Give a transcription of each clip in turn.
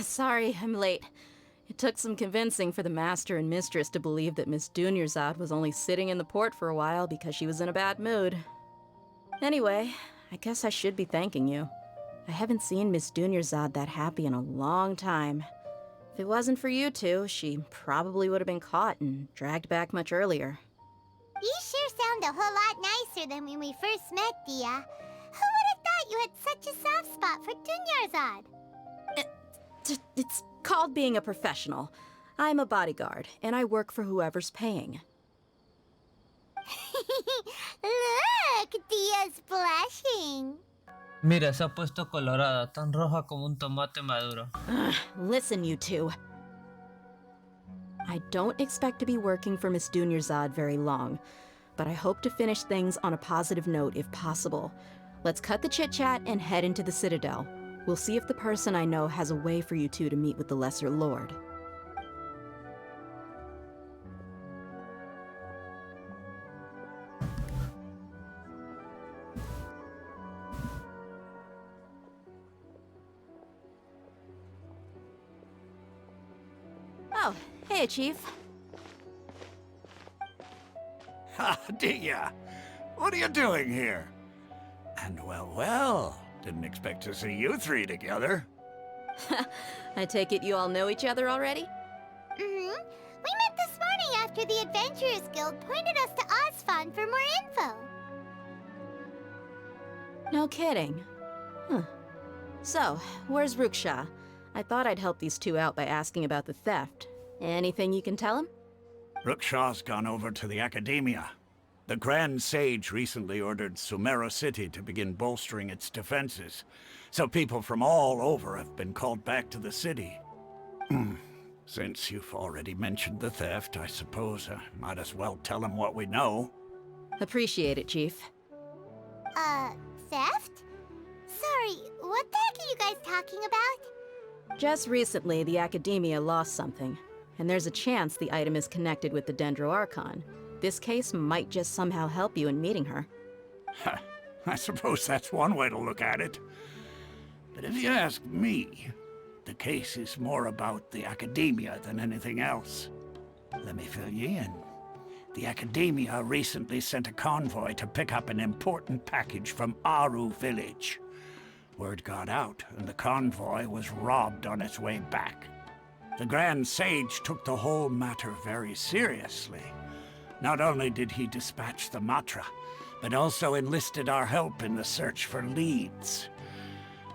Sorry, I'm late. It took some convincing for the master and mistress to believe that Miss Dunyarzad was only sitting in the port for a while because she was in a bad mood. Anyway, I guess I should be thanking you. I haven't seen Miss Dunyarzad that happy in a long time. If it wasn't for you two, she probably would have been caught and dragged back much earlier. You sure sound a whole lot nicer than when we first met, Dia. Who would have thought you had such a soft spot for Dunyarzad? It's called being a professional. I'm a bodyguard, and I work for whoever's paying. Look, Dia's blushing. Mira, se ha puesto colorada, tan roja como un tomate maduro. Listen, you two. I don't expect to be working for Miss Dunyarzad very long, but I hope to finish things on a positive note if possible. Let's cut the chit-chat and head into the Citadel. We'll see if the person I know has a way for you two to meet with the Lesser Lord. Oh, hey, Chief. Ha, Dia! What are you doing here? And well, didn't expect to see you three together. I take it you all know each other already? We met this morning after the Adventurers Guild pointed us to Osfon for more info. No kidding. Huh. So, where's Ruksha? I thought I'd help these two out by asking about the theft. Anything you can tell him? Rukshaw's gone over to the Academia. The Grand Sage recently ordered Sumeru City to begin bolstering its defenses, so people from all over have been called back to the city. Since you've already mentioned the theft, I suppose I might as well tell him what we know. Appreciate it, Chief. Theft? Sorry, what the heck are you guys talking about? Just recently, the Academia lost something, and there's a chance the item is connected with the Dendro Archon. This case might just somehow help you in meeting her. I suppose that's one way to look at it. But if you ask me, the case is more about the Academia than anything else. Let me fill you in. The Academia recently sent a convoy to pick up an important package from Aru village. Word got out, and the convoy was robbed on its way back. The Grand Sage took the whole matter very seriously. Not only did he dispatch the Matra, but also enlisted our help in the search for leads.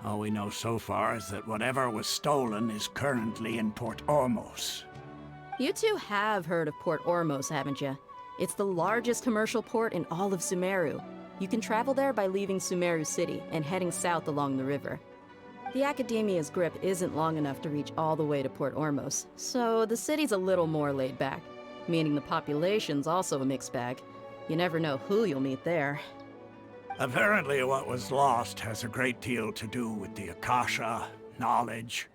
All we know so far is that whatever was stolen is currently in Port Ormos. You two have heard of Port Ormos, haven't you? It's the largest commercial port in all of Sumeru. You can travel there by leaving Sumeru City and heading south along the river. The Academia's grip isn't long enough to reach all the way to Port Ormos, so the city's a little more laid back, meaning the population's also a mixed bag. You never know who you'll meet there. Apparently what was lost has a great deal to do with the Akasha, knowledge,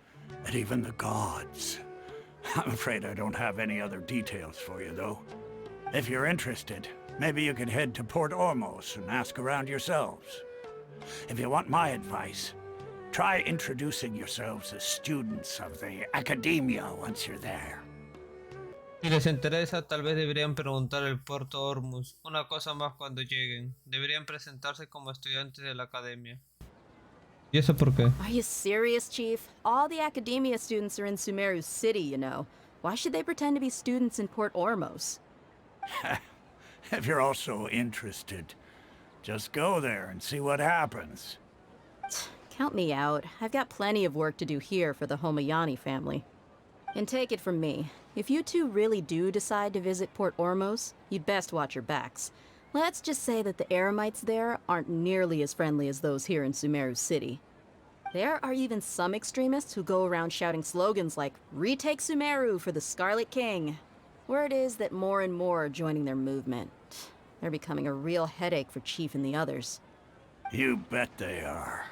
and even the gods. I'm afraid I don't have any other details for you, though. If you're interested, maybe you could head to Port Ormos and ask around yourselves. If you want my advice, try introducing yourselves as students of the Academia once you're there. Si les interesa, tal vez deberían preguntar el puerto Ormus. Una cosa más cuando lleguen. Deberían presentarse como estudiantes de la academia. ¿Y eso por qué? Are you serious, Chief? All the Academia students are in Sumeru City, you know. Why should they pretend to be students in Port Ormos? If you're also interested, just go there and see what happens. Count me out. I've got plenty of work to do here for the Homayani family. And take it from me, if you two really do decide to visit Port Ormos, you'd best watch your backs. Let's just say that the Eremites there aren't nearly as friendly as those here in Sumeru City. There are even some extremists who go around shouting slogans like, "Retake Sumeru for the Scarlet King." Word is that more and more are joining their movement. They're becoming a real headache for Chief and the others. You bet they are.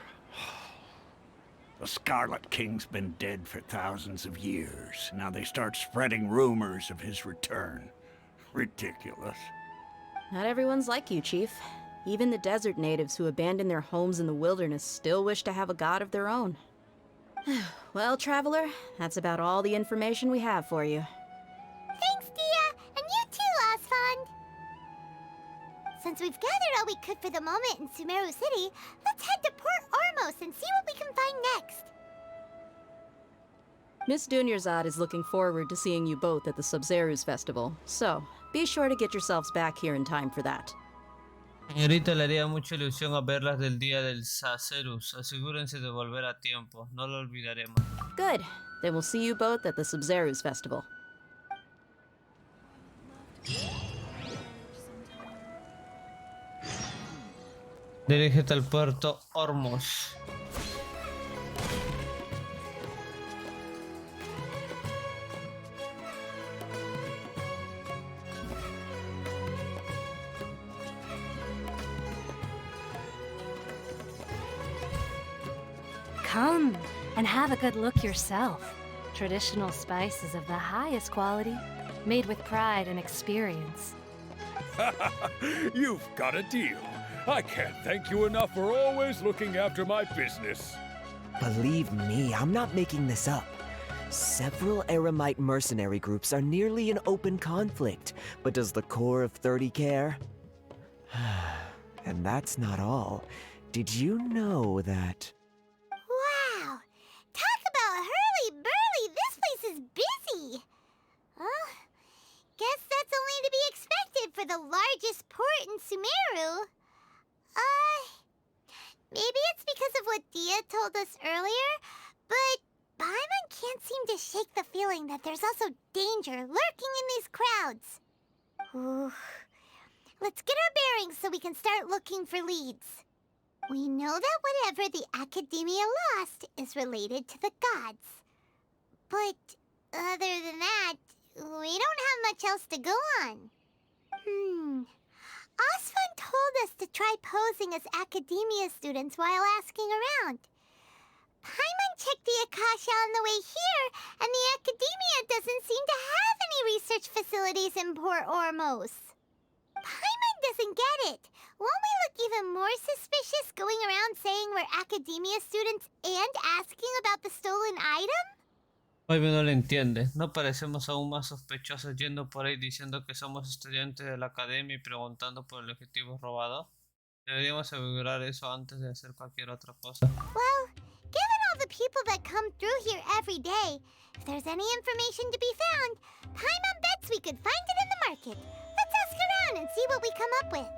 The Scarlet King's been dead for thousands of years. Now they start spreading rumors of his return. Ridiculous. Not everyone's like you, Chief. Even the desert natives who abandoned their homes in the wilderness still wish to have a god of their own. Well, traveler, that's about all the information we have for you. Thanks, Dia! And you too, Osfond! Since we've gathered all we could for the moment in Sumeru City, let's head to Port Ormos and see what we can find next. Miss Dunyarzad is looking forward to seeing you both at the Sub-Zerus Festival, so be sure to get yourselves back here in time for that. Señorita, le haría mucha ilusión a verlas del día del Sacerus. Asegúrense de volver a tiempo, no lo olvidaremos. Good. Then we'll see you both at the Sub-Zerus Festival. Dirígete al puerto Ormos. Come and have a good look yourself. Traditional spices of the highest quality, made with pride and experience. You've got a deal. I can't thank you enough for always looking after my business. Believe me, I'm not making this up. Several Eremite mercenary groups are nearly in open conflict, but does the core of 30 care? And that's not all. Did you know that... Wow! Talk about hurly-burly! This place is busy! Guess that's only to be expected for the largest port in Sumeru. Maybe it's because of what Dia told us earlier, but Paimon can't seem to shake the feeling that there's also danger lurking in these crowds. Ooh. Let's get our bearings so we can start looking for leads. We know that whatever the Academia lost is related to the gods. But other than that, we don't have much else to go on. Osfund told us to try posing as Academia students while asking around. Paimon checked the Akasha on the way here, and the Academia doesn't seem to have any research facilities in Port Ormos. Paimon doesn't get it. Won't we look even more suspicious going around saying we're Academia students and asking about the stolen item? Paimon no le entiende. ¿No parecemos aún más sospechosos yendo por ahí diciendo que somos estudiantes de la academia y preguntando por el objetivo robado? Deberíamos asegurar eso antes de hacer cualquier otra cosa. Well, given all the people that come through here every day, if there's any information to be found, Paimon bets we could find it in the market. Let's ask around and see what we come up with.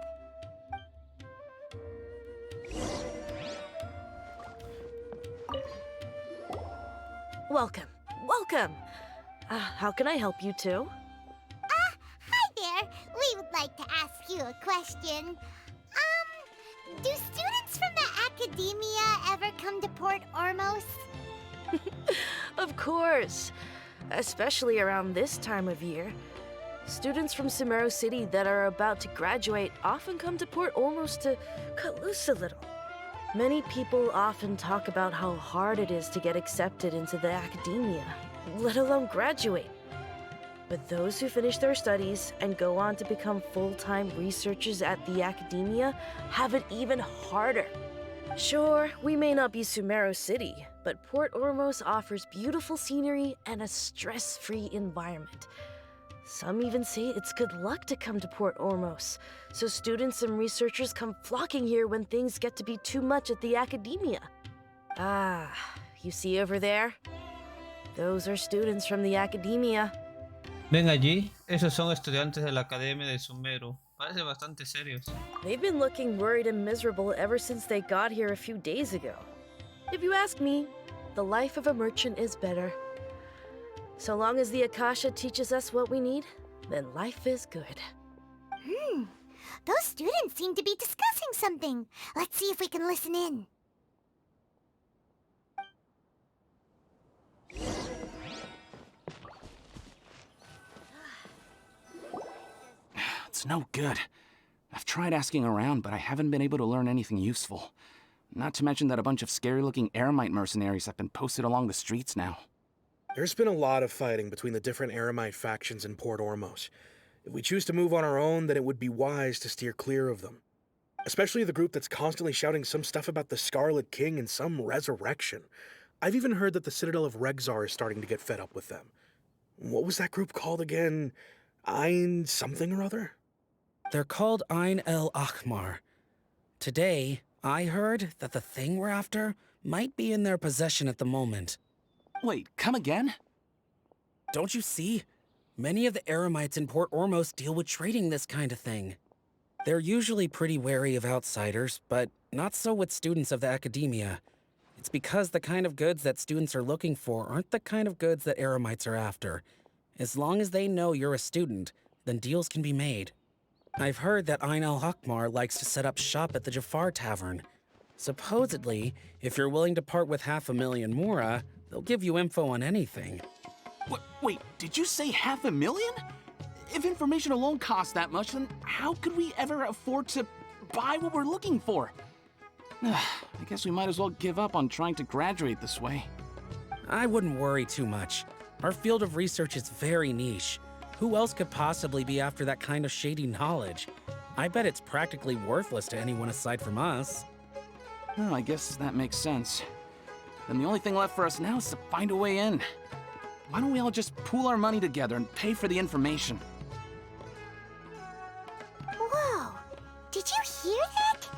Welcome. Welcome. How can I help you too? Hi there. We would like to ask you a question. Do students from the Academia ever come to Port Ormos? Of course. Especially around this time of year. Students from Sumeru City that are about to graduate often come to Port Ormos to cut loose a little. Many people often talk about how hard it is to get accepted into the academia, let alone graduate. But those who finish their studies and go on to become full-time researchers at the academia have it even harder. Sure, we may not be Sumeru City, but Port Ormos offers beautiful scenery and a stress-free environment. Some even say it's good luck to come to Port Ormos, so students and researchers come flocking here when things get to be too much at the academia. Ah, you see over there? Those are students from the academia. ¿Ven allí? Esos son estudiantes de la Academia de Sumeru. Parece bastante serios. They've been looking worried and miserable ever since they got here a few days ago. If you ask me, the life of a merchant is better. So long as the Akasha teaches us what we need, then life is good. Those students seem to be discussing something. Let's see if we can listen in. It's no good. I've tried asking around, but I haven't been able to learn anything useful. Not to mention that a bunch of scary-looking Eremite mercenaries have been posted along the streets now. There's been a lot of fighting between the different Eremite factions in Port Ormos. If we choose to move on our own, then it would be wise to steer clear of them. Especially the group that's constantly shouting some stuff about the Scarlet King and some resurrection. I've even heard that the Citadel of Regzar is starting to get fed up with them. What was that group called again? Ein something or other? They're called Ein el Ahmar. Today, I heard that the thing we're after might be in their possession at the moment. Wait, come again? Don't you see? Many of the Eremites in Port Ormos deal with trading this kind of thing. They're usually pretty wary of outsiders, but not so with students of the academia. It's because the kind of goods that students are looking for aren't the kind of goods that Eremites are after. As long as they know you're a student, then deals can be made. I've heard that Ein el-Hakmar likes to set up shop at the Jafar Tavern. Supposedly, if you're willing to part with 500,000 mora, they'll give you info on anything. Wait, did you say 500,000? If information alone costs that much, then how could we ever afford to buy what we're looking for? I guess we might as well give up on trying to graduate this way. I wouldn't worry too much. Our field of research is very niche. Who else could possibly be after that kind of shady knowledge? I bet it's practically worthless to anyone aside from us. Oh, I guess that makes sense. Then the only thing left for us now is to find a way in. Why don't we all just pool our money together and pay for the information? Whoa! Did you hear that?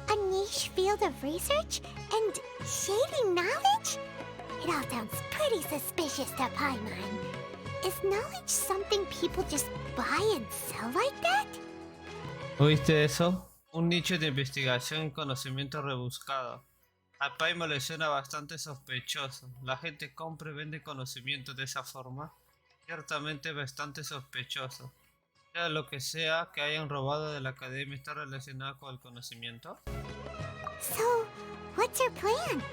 A niche field of research and shady knowledge? It all sounds pretty suspicious to Paimon. Is knowledge something people just buy and sell like that? ¿Oíste eso? Un nicho de investigación y conocimiento rebuscado. A Paimon le suena bastante sospechoso. La gente compra y vende conocimiento de esa forma. Ciertamente bastante sospechoso. Sea lo que sea que hayan robado de la academia está relacionado con el conocimiento. So, what's your plan?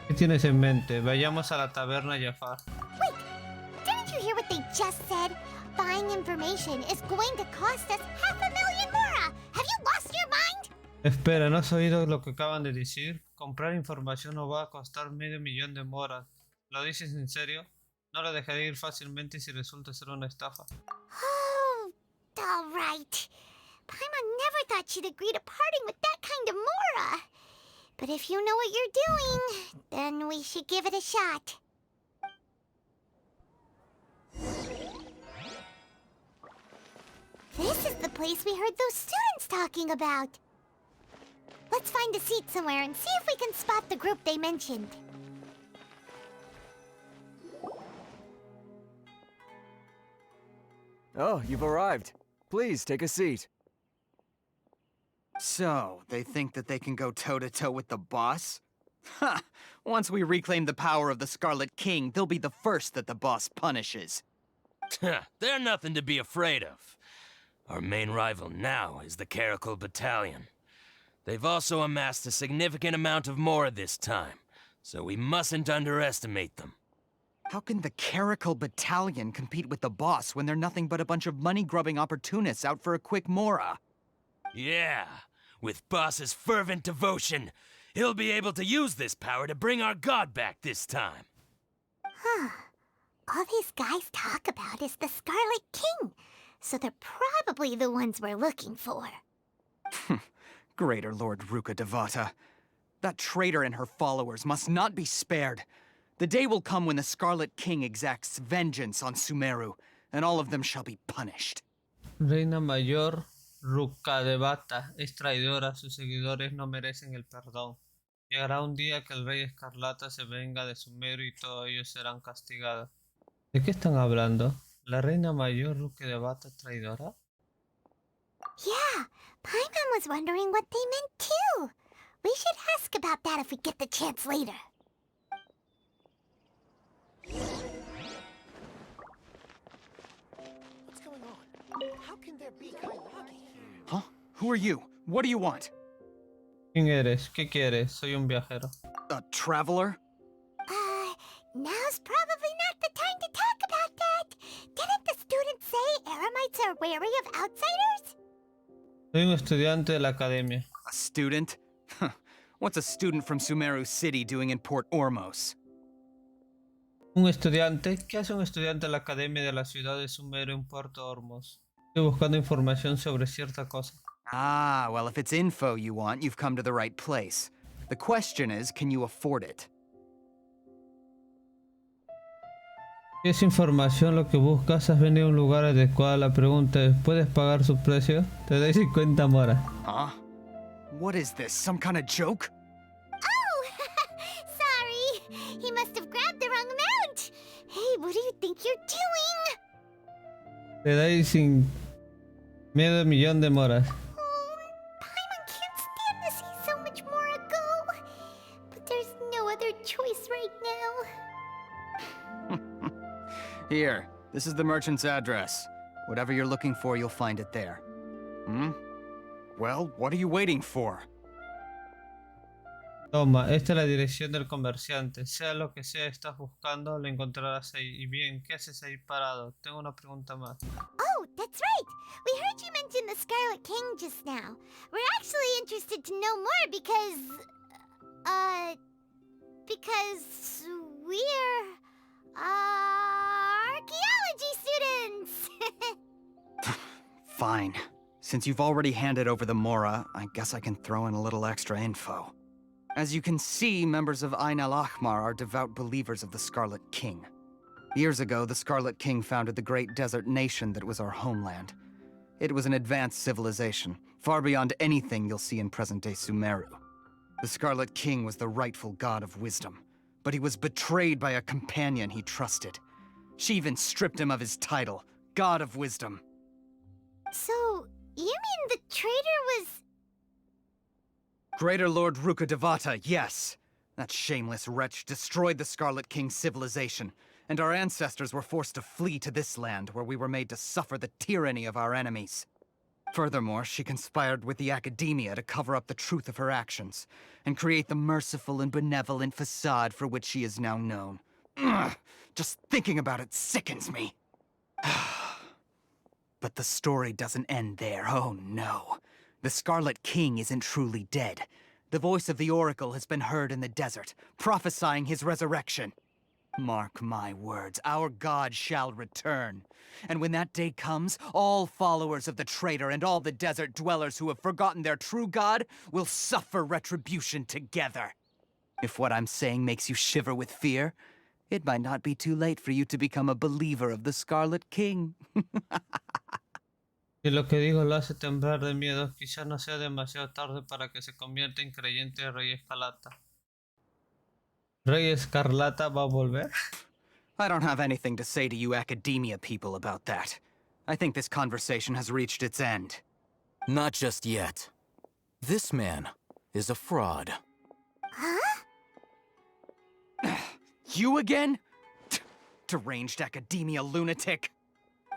¿Qué tienes en mente? Vayamos a la taberna Jafar. Wait, didn't you hear what they just said? Buying information is going to cost us 500,000 mora! Have you lost your mind? Espera, ¿no has oído lo que acaban de decir? Comprar información nos va a costar 500,000 de moras. ¿Lo dices en serio? No lo dejaré ir fácilmente si resulta ser una estafa. Oh, all right. Paimon never thought she'd agree to parting with that kind of mora. But if you know what you're doing, then we should give it a shot. This is the place we heard those students talking about. Let's find a seat somewhere and see if we can spot the group they mentioned. Oh, you've arrived. Please, take a seat. So, they think that they can go toe-to-toe with the boss? Ha! Once we reclaim the power of the Scarlet King, they'll be the first that the boss punishes. They're nothing to be afraid of. Our main rival now is the Caracal Battalion. They've also amassed a significant amount of mora this time, so we mustn't underestimate them. How can the Caracal Battalion compete with the boss when they're nothing but a bunch of money-grubbing opportunists out for a quick mora? Yeah, with boss's fervent devotion, he'll be able to use this power to bring our god back this time. Huh. All these guys talk about is the Scarlet King, so they're probably the ones we're looking for. Greater Lord Ruka Devata. That traitor and her followers must not be spared. The day will come when the Scarlet King exacts vengeance on Sumeru, and all of them shall be punished. Reina Mayor Ruka Devata es traidora, sus seguidores no merecen el perdón. Llegará un día que el Rey Escarlata se venga de Sumeru y todos ellos serán castigados. ¿De qué están hablando? ¿La Reina Mayor Ruka Devata es traidora? Yeah, Paimon was wondering what they meant too. We should ask about that if we get the chance later. What's going on? How can there be Kairagi here? Huh? Who are you? What do you want? ¿Quién eres? ¿Qué quieres? Soy un viajero. A traveler? Now's probably not the time to talk about that. Didn't the students say Eremites are wary of outsiders? Soy un estudiante de la academia. A student? What's a student from Sumeru City doing in Port Ormos? ¿Un estudiante? ¿Qué hace un estudiante de la academia de la ciudad de Sumeru en Puerto Ormos? Estoy buscando información sobre cierta cosa. Ah, well, if it's info you want, you've come to the right place. The question is, can you afford it? ¿Es información lo que buscas? ¿Has venido a un lugar adecuado? La pregunta es, ¿puedes pagar su precio? Te doy 50 moras. Huh? What is this, some kind of joke? Oh! Sorry! He must have grabbed the wrong amount! Hey, what do you think you're doing? Te doy sin medio millón de moras. Oh, Paimon can't stand to see so much more ago. But there's no other choice right now. Here, this is the merchant's address. Whatever you're looking for, you'll find it there. Hmm? Well, what are you waiting for? Toma, esta es la dirección del comerciante. Sea lo que sea estás buscando, lo encontrarás ahí. Y bien, ¿qué haces ahí parado? Tengo una pregunta más. Oh, that's right! We heard you mention the Scarlet King just now. We're actually interested to know more because... because we're... archaeology students! Fine. Since you've already handed over the Mora, I guess I can throw in a little extra info. As you can see, members of Ain al-Ahmar are devout believers of the Scarlet King. Years ago, the Scarlet King founded the great desert nation that was our homeland. It was an advanced civilization, far beyond anything you'll see in present-day Sumeru. The Scarlet King was the rightful god of wisdom, but he was betrayed by a companion he trusted. She even stripped him of his title, God of Wisdom. So, you mean the traitor was... Greater Lord Rukkhadevata, yes. That shameless wretch destroyed the Scarlet King's civilization, and our ancestors were forced to flee to this land where we were made to suffer the tyranny of our enemies. Furthermore, she conspired with the Academia to cover up the truth of her actions, and create the merciful and benevolent facade for which she is now known. Ugh, just thinking about it sickens me. But the story doesn't end there, oh no. The Scarlet King isn't truly dead. The voice of the Oracle has been heard in the desert, prophesying his resurrection. Mark my words, our god shall return. And when that day comes, all followers of the traitor and all the desert dwellers who have forgotten their true god will suffer retribution together. If what I'm saying makes you shiver with fear, it might not be too late for you to become a believer of the Scarlet King. Si lo que digo lo hace temblar de miedo, quizás no sea demasiado tarde para que se convierta en creyente de Rey Escarlata. ¿Rey Escarlata va a volver? I don't have anything to say to you Academia people about that. I think this conversation has reached its end. Not just yet. This man is a fraud. Huh? You again? Deranged Academia lunatic.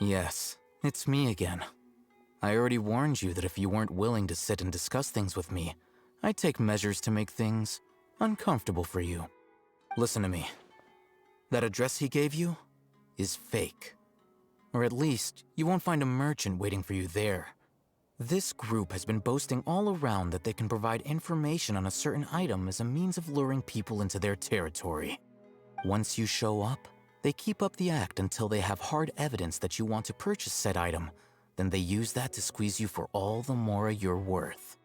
Yes, it's me again. I already warned you that if you weren't willing to sit and discuss things with me, I'd take measures to make things uncomfortable for you. Listen to me. That address he gave you is fake. Or at least, you won't find a merchant waiting for you there. This group has been boasting all around that they can provide information on a certain item as a means of luring people into their territory. Once you show up, they keep up the act until they have hard evidence that you want to purchase said item. Then they use that to squeeze you for all the more you're worth.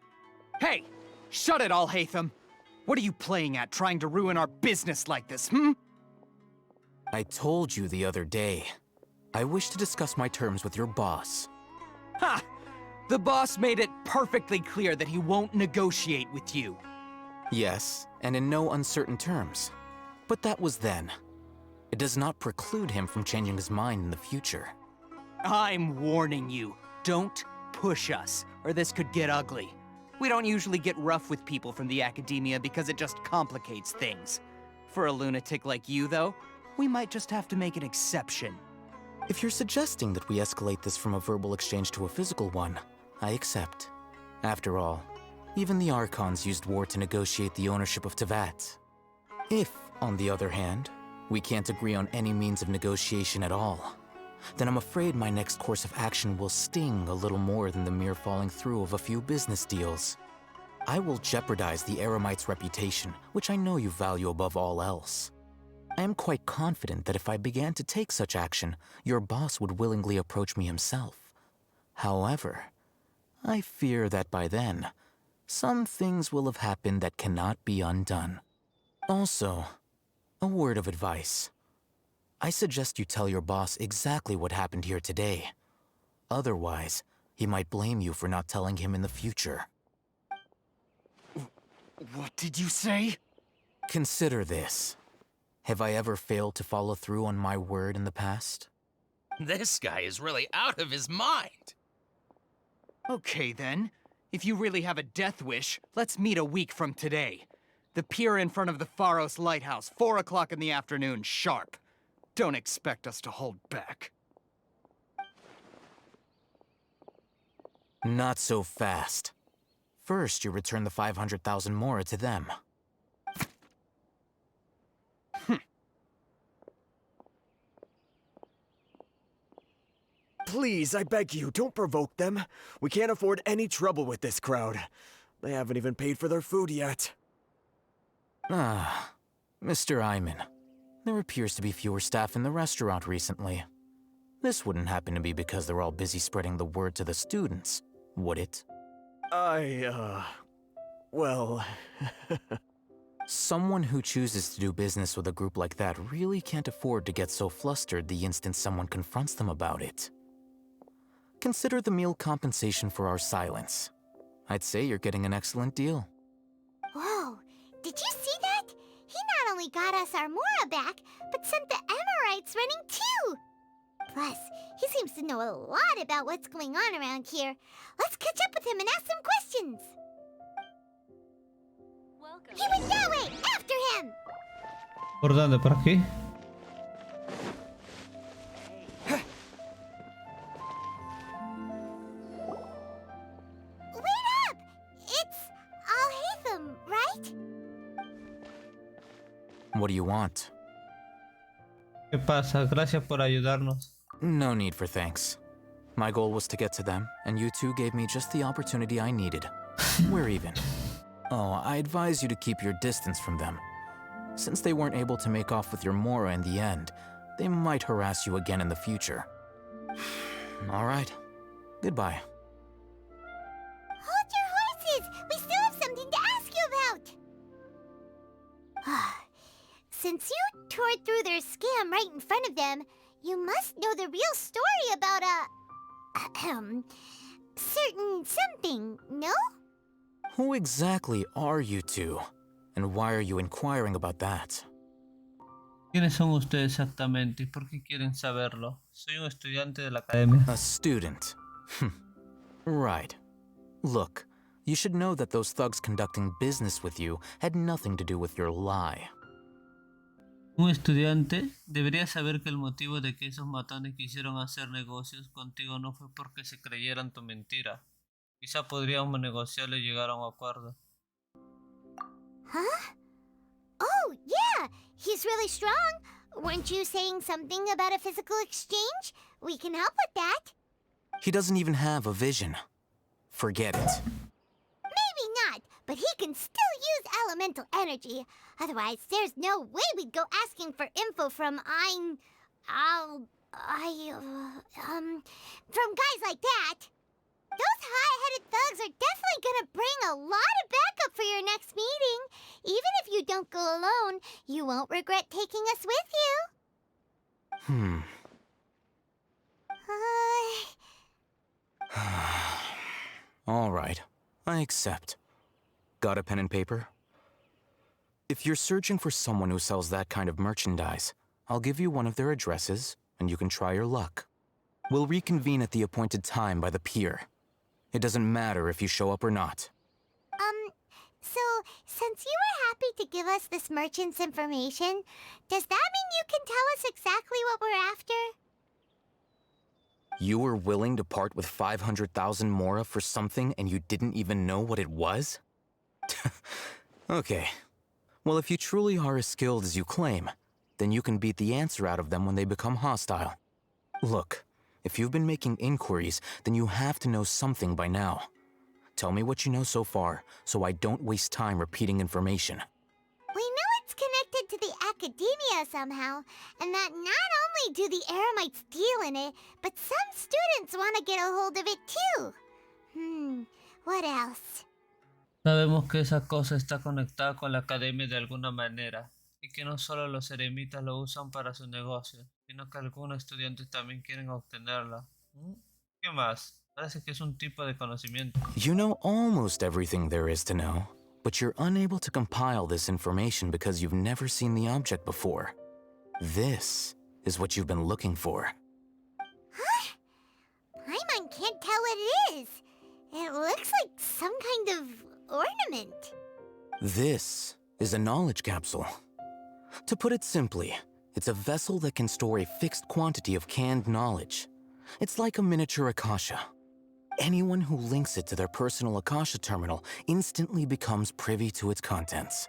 Hey! Shut it, Alhaitham! What are you playing at, trying to ruin our business like this, hmm? I told you the other day. I wish to discuss my terms with your boss. Ha! The boss made it perfectly clear that he won't negotiate with you. Yes, and in no uncertain terms. But that was then. It does not preclude him from changing his mind in the future. I'm warning you. Don't push us, or this could get ugly. We don't usually get rough with people from the Academia because it just complicates things. For a lunatic like you, though, we might just have to make an exception. If you're suggesting that we escalate this from a verbal exchange to a physical one, I accept. After all, even the Archons used war to negotiate the ownership of Teyvat. If, on the other hand, we can't agree on any means of negotiation at all, then I'm afraid my next course of action will sting a little more than the mere falling through of a few business deals. I will jeopardize the Eremite's reputation, which I know you value above all else. I am quite confident that if I began to take such action, your boss would willingly approach me himself. However, I fear that by then, some things will have happened that cannot be undone. Also, a word of advice. I suggest you tell your boss exactly what happened here today. Otherwise, he might blame you for not telling him in the future. What did you say? Consider this. Have I ever failed to follow through on my word in the past? This guy is really out of his mind. Okay then. If you really have a death wish, let's meet a week from today. The pier in front of the Pharos Lighthouse, 4 o'clock in the afternoon, sharp. Don't expect us to hold back. Not so fast. First, you return the 500,000 mora to them. Please, I beg you, don't provoke them. We can't afford any trouble with this crowd. They haven't even paid for their food yet. Ah, Mr. Iman. There appears to be fewer staff in the restaurant recently. This wouldn't happen to be because they're all busy spreading the word to the students, would it? Well... Someone who chooses to do business with a group like that really can't afford to get so flustered the instant someone confronts them about it. Consider the meal compensation for our silence. I'd say you're getting an excellent deal. Whoa, did you see that? He not only got us our Mora back, but sent the Amorites running too! Plus, he seems to know a lot about what's going on around here. Let's catch up with him and ask some questions! He went that way! After him! ¿Por dónde? ¿Por aquí? Wait up! It's Al-Haytham, right? What do you want? ¿Qué pasa? Gracias por ayudarnos. No need for thanks. My goal was to get to them, and you two gave me just the opportunity I needed. We're even. Oh, I advise you to keep your distance from them. Since they weren't able to make off with your Mora in the end, they might harass you again in the future. All right. Goodbye. Hold your horses! We still have something to ask you about! Since you tore through their scam right in front of them, you must know the real story about certain something, no? Who exactly are you two? And why are you inquiring about that? ¿Quiénes son ustedes exactamente y por qué quieren saberlo? Soy un estudiante de la academia. A student. Right. Look, you should know that those thugs conducting business with you had nothing to do with your lie. Un estudiante debería saber que el motivo de que esos matones quisieron hacer negocios contigo no fue porque se creyeran tu mentira. Quizá podríamos negociarlo y llegar a un acuerdo. Huh? Oh, yeah! He's really strong. Weren't you saying something about a physical exchange? We can help with that. He doesn't even have a vision. Forget it. Maybe not, but he can still use elemental energy. Otherwise, there's no way we'd go asking for info from from guys like that. Those high-headed thugs are definitely gonna bring a lot of backup for your next meeting. Even if you don't go alone, you won't regret taking us with you. All right, I accept. Got a pen and paper? If you're searching for someone who sells that kind of merchandise, I'll give you one of their addresses, and you can try your luck. We'll reconvene at the appointed time by the pier. It doesn't matter if you show up or not. So, since you were happy to give us this merchant's information, does that mean you can tell us exactly what we're after? You were willing to part with 500,000 mora for something and you didn't even know what it was? Okay. Well, if you truly are as skilled as you claim, then you can beat the answer out of them when they become hostile. Look, if you've been making inquiries, then you have to know something by now. Tell me what you know so far, so I don't waste time repeating information. We know it's connected to the academia somehow, and that not only do the Eremites deal in it, but some students want to get a hold of it too. What else? Sabemos que esa cosa está conectada con la academia de alguna manera, y que no solo los eremitas lo usan para sus negocios, sino que algunos estudiantes también quieren obtenerla. ¿Qué más? Parece que es un tipo de conocimiento. You know almost everything there is to know, but you're unable to compile this information because you've never seen the object before. This is what you've been looking for. Huh? Paimon can't tell what it is. It looks like some kind of ornament. This is a knowledge capsule. To put it simply, it's a vessel that can store a fixed quantity of canned knowledge. It's like a miniature Akasha. Anyone who links it to their personal Akasha terminal instantly becomes privy to its contents.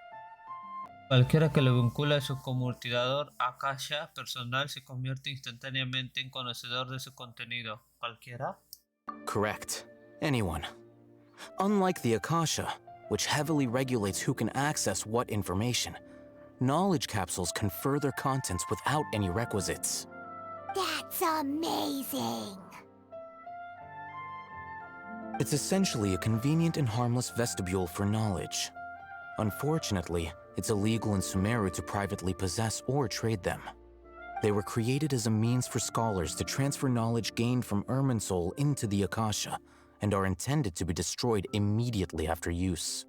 Cualquiera que lo vincula a su conmutador Akasha personal se convierte instantáneamente en conocedor de su contenido. ¿Cualquiera? Correct. Anyone. Unlike the Akasha, which heavily regulates who can access what information, knowledge capsules confer their contents without any requisites. That's amazing! It's essentially a convenient and harmless vestibule for knowledge. Unfortunately, it's illegal in Sumeru to privately possess or trade them. They were created as a means for scholars to transfer knowledge gained from Irminsul into the Akasha, and are intended to be destroyed immediately after use.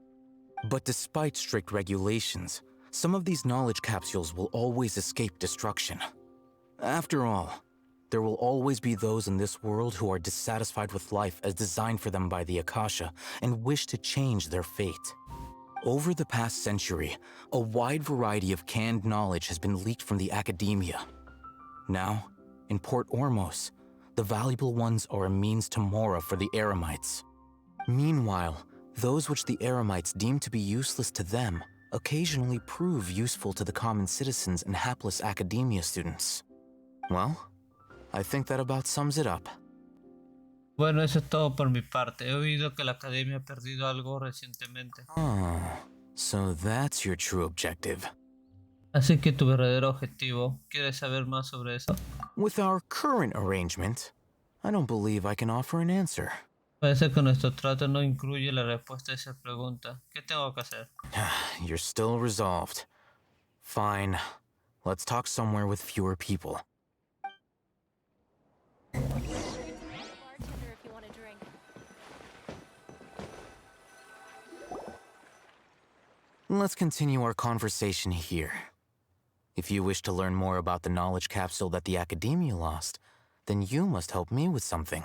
But despite strict regulations, some of these knowledge capsules will always escape destruction. After all, there will always be those in this world who are dissatisfied with life as designed for them by the Akasha and wish to change their fate. Over the past century, a wide variety of canned knowledge has been leaked from the academia. Now, in Port Ormos, the valuable ones are a means to Mora for the Eremites. Meanwhile, those which the Eremites deem to be useless to them occasionally prove useful to the common citizens and hapless academia students. Well, I think that about sums it up. Bueno, eso es todo por mi parte. He oído que la academia ha perdido algo recientemente. Oh, so that's your true objective. Así que tu verdadero objetivo, ¿quieres saber más sobre eso? With our current arrangement, I don't believe I can offer an answer. Parece que nuestro trato no incluye la respuesta a esa pregunta. ¿Qué tengo que hacer? You're still resolved. Fine. Let's talk somewhere with fewer people. Let's continue our conversation here. If you wish to learn more about the knowledge capsule that the Academia lost, then you must help me with something.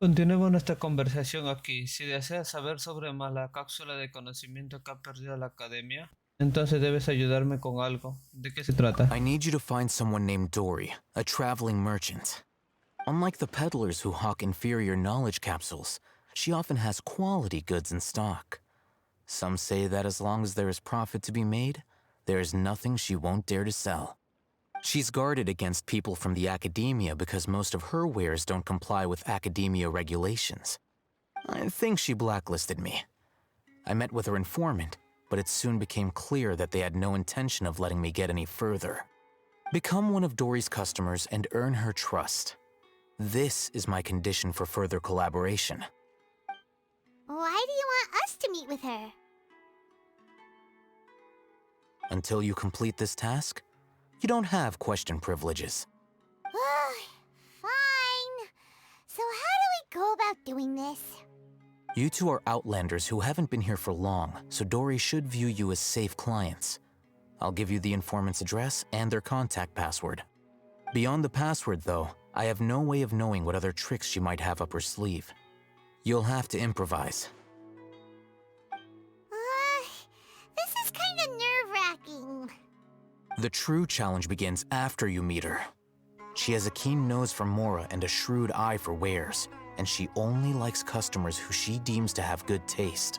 Continuemos nuestra conversación aquí. Si deseas saber sobre más la cápsula de conocimiento que ha perdido la Academia, entonces debes ayudarme con algo. ¿De qué se trata? I need you to find someone named Dory, a traveling merchant. Unlike the peddlers who hawk inferior knowledge capsules, she often has quality goods in stock. Some say that as long as there is profit to be made, there is nothing she won't dare to sell. She's guarded against people from the Academia because most of her wares don't comply with Academia regulations. I think she blacklisted me. I met with her informant, but it soon became clear that they had no intention of letting me get any further. Become one of Dory's customers and earn her trust. This is my condition for further collaboration. Why do you want us to meet with her? Until you complete this task, you don't have question privileges. Fine. So how do we go about doing this? You two are outlanders who haven't been here for long, so Dory should view you as safe clients. I'll give you the informant's address and their contact password. Beyond the password, though, I have no way of knowing what other tricks she might have up her sleeve. You'll have to improvise. This is kind of nerve-wracking. The true challenge begins after you meet her. She has a keen nose for Mora and a shrewd eye for wares, and she only likes customers who she deems to have good taste.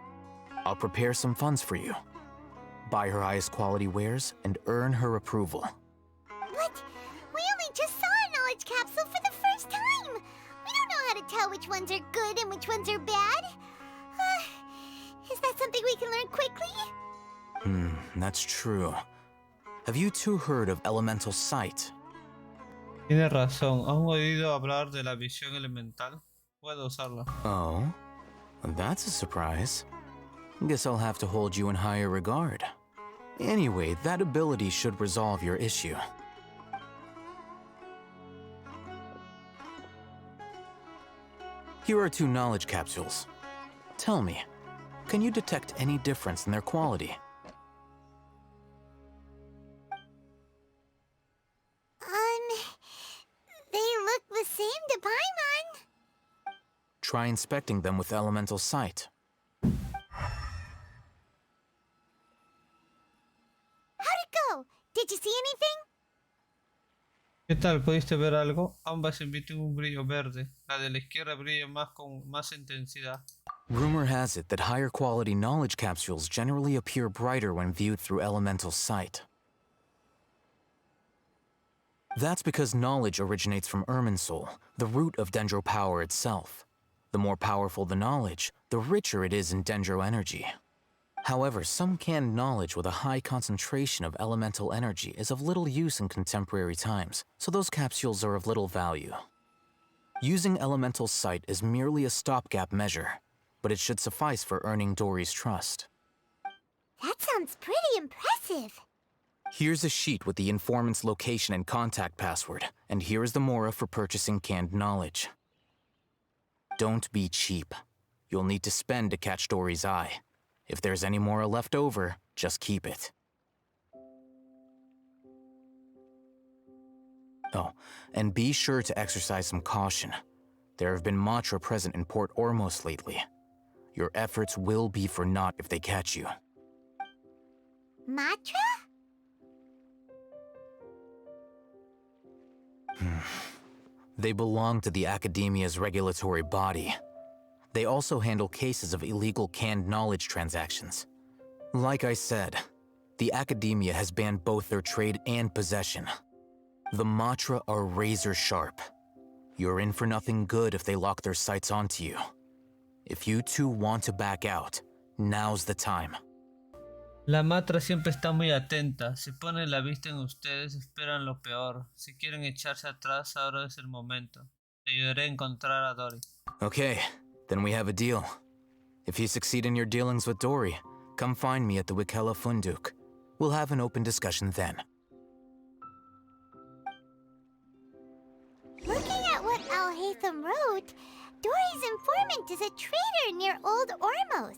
I'll prepare some funds for you. Buy her highest quality wares and earn her approval. But we only just saw a knowledge capsule for the first time. We don't know how to tell which ones are good and which ones are bad. Is that something we can learn quickly? That's true. Have you two heard of elemental sight? Tiene razón. ¿Han oído hablar de la visión elemental? Puedo usarla. Oh? That's a surprise. Guess I'll have to hold you in higher regard. Anyway, that ability should resolve your issue. Here are 2 knowledge capsules. Tell me, can you detect any difference in their quality? They look the same to Paimon. Try inspecting them with elemental sight. How'd it go? Did you see anything? ¿Qué tal? ¿Pudiste ver algo? Ambas emiten un brillo verde. La de la izquierda brilla más con más intensidad. Rumor has it that higher quality knowledge capsules generally appear brighter when viewed through elemental sight. That's because knowledge originates from Irminsul, the root of Dendro power itself. The more powerful the knowledge, the richer it is in Dendro energy. However, some canned knowledge with a high concentration of elemental energy is of little use in contemporary times, so those capsules are of little value. Using elemental sight is merely a stopgap measure, but it should suffice for earning Dory's trust. That sounds pretty impressive. Here's a sheet with the informant's location and contact password, and here is the mora for purchasing canned knowledge. Don't be cheap. You'll need to spend to catch Dory's eye. If there's any mora left over, just keep it. Oh, and be sure to exercise some caution. There have been Matra present in Port Ormos lately. Your efforts will be for naught if they catch you. Matra? They belong to the Academia's regulatory body. They also handle cases of illegal canned knowledge transactions. Like I said, the Academia has banned both their trade and possession. The Matra are razor sharp. You're in for nothing good if they lock their sights onto you. If you two want to back out, now's the time. La Matra siempre está muy atenta. Si ponen la vista en ustedes, esperan lo peor. Si quieren echarse atrás, ahora es el momento. Te ayudaré a encontrar a Dory. Okay, then we have a deal. If you succeed in your dealings with Dory, come find me at the Wikela Funduk. We'll have an open discussion then. Looking at what Al-Haytham wrote, Dory's informant is a trader near Old Ormos.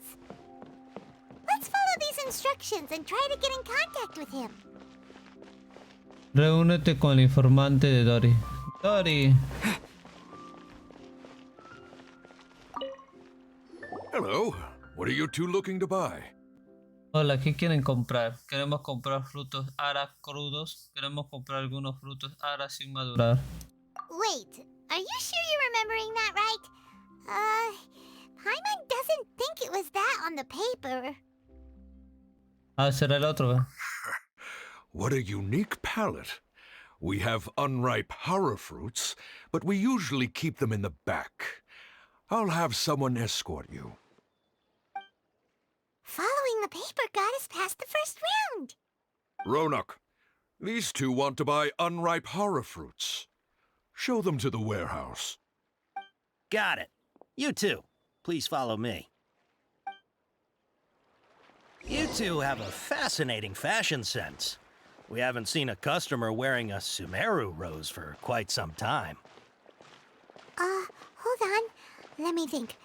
Let's follow these instructions and try to get in contact with him. Reúnete con el informante de Dory. Dory. Hello. What are you two looking to buy? Hola, ¿qué quieren comprar? Queremos comprar frutos ara crudos. Queremos comprar algunos frutos ara sin madurar. Wait, are you sure you're remembering that right? Paimon doesn't think it was that on the paper. Ah, será el otro, ¿eh? What a unique palate. We have unripe hara fruits, but we usually keep them in the back. I'll have someone escort you. Following the paper got us past the first round. Ronak, these two want to buy unripe hara fruits. Show them to the warehouse. Got it. You two, please follow me. You two have a fascinating fashion sense. We haven't seen a customer wearing a Sumeru rose for quite some time. Hold on. Let me think.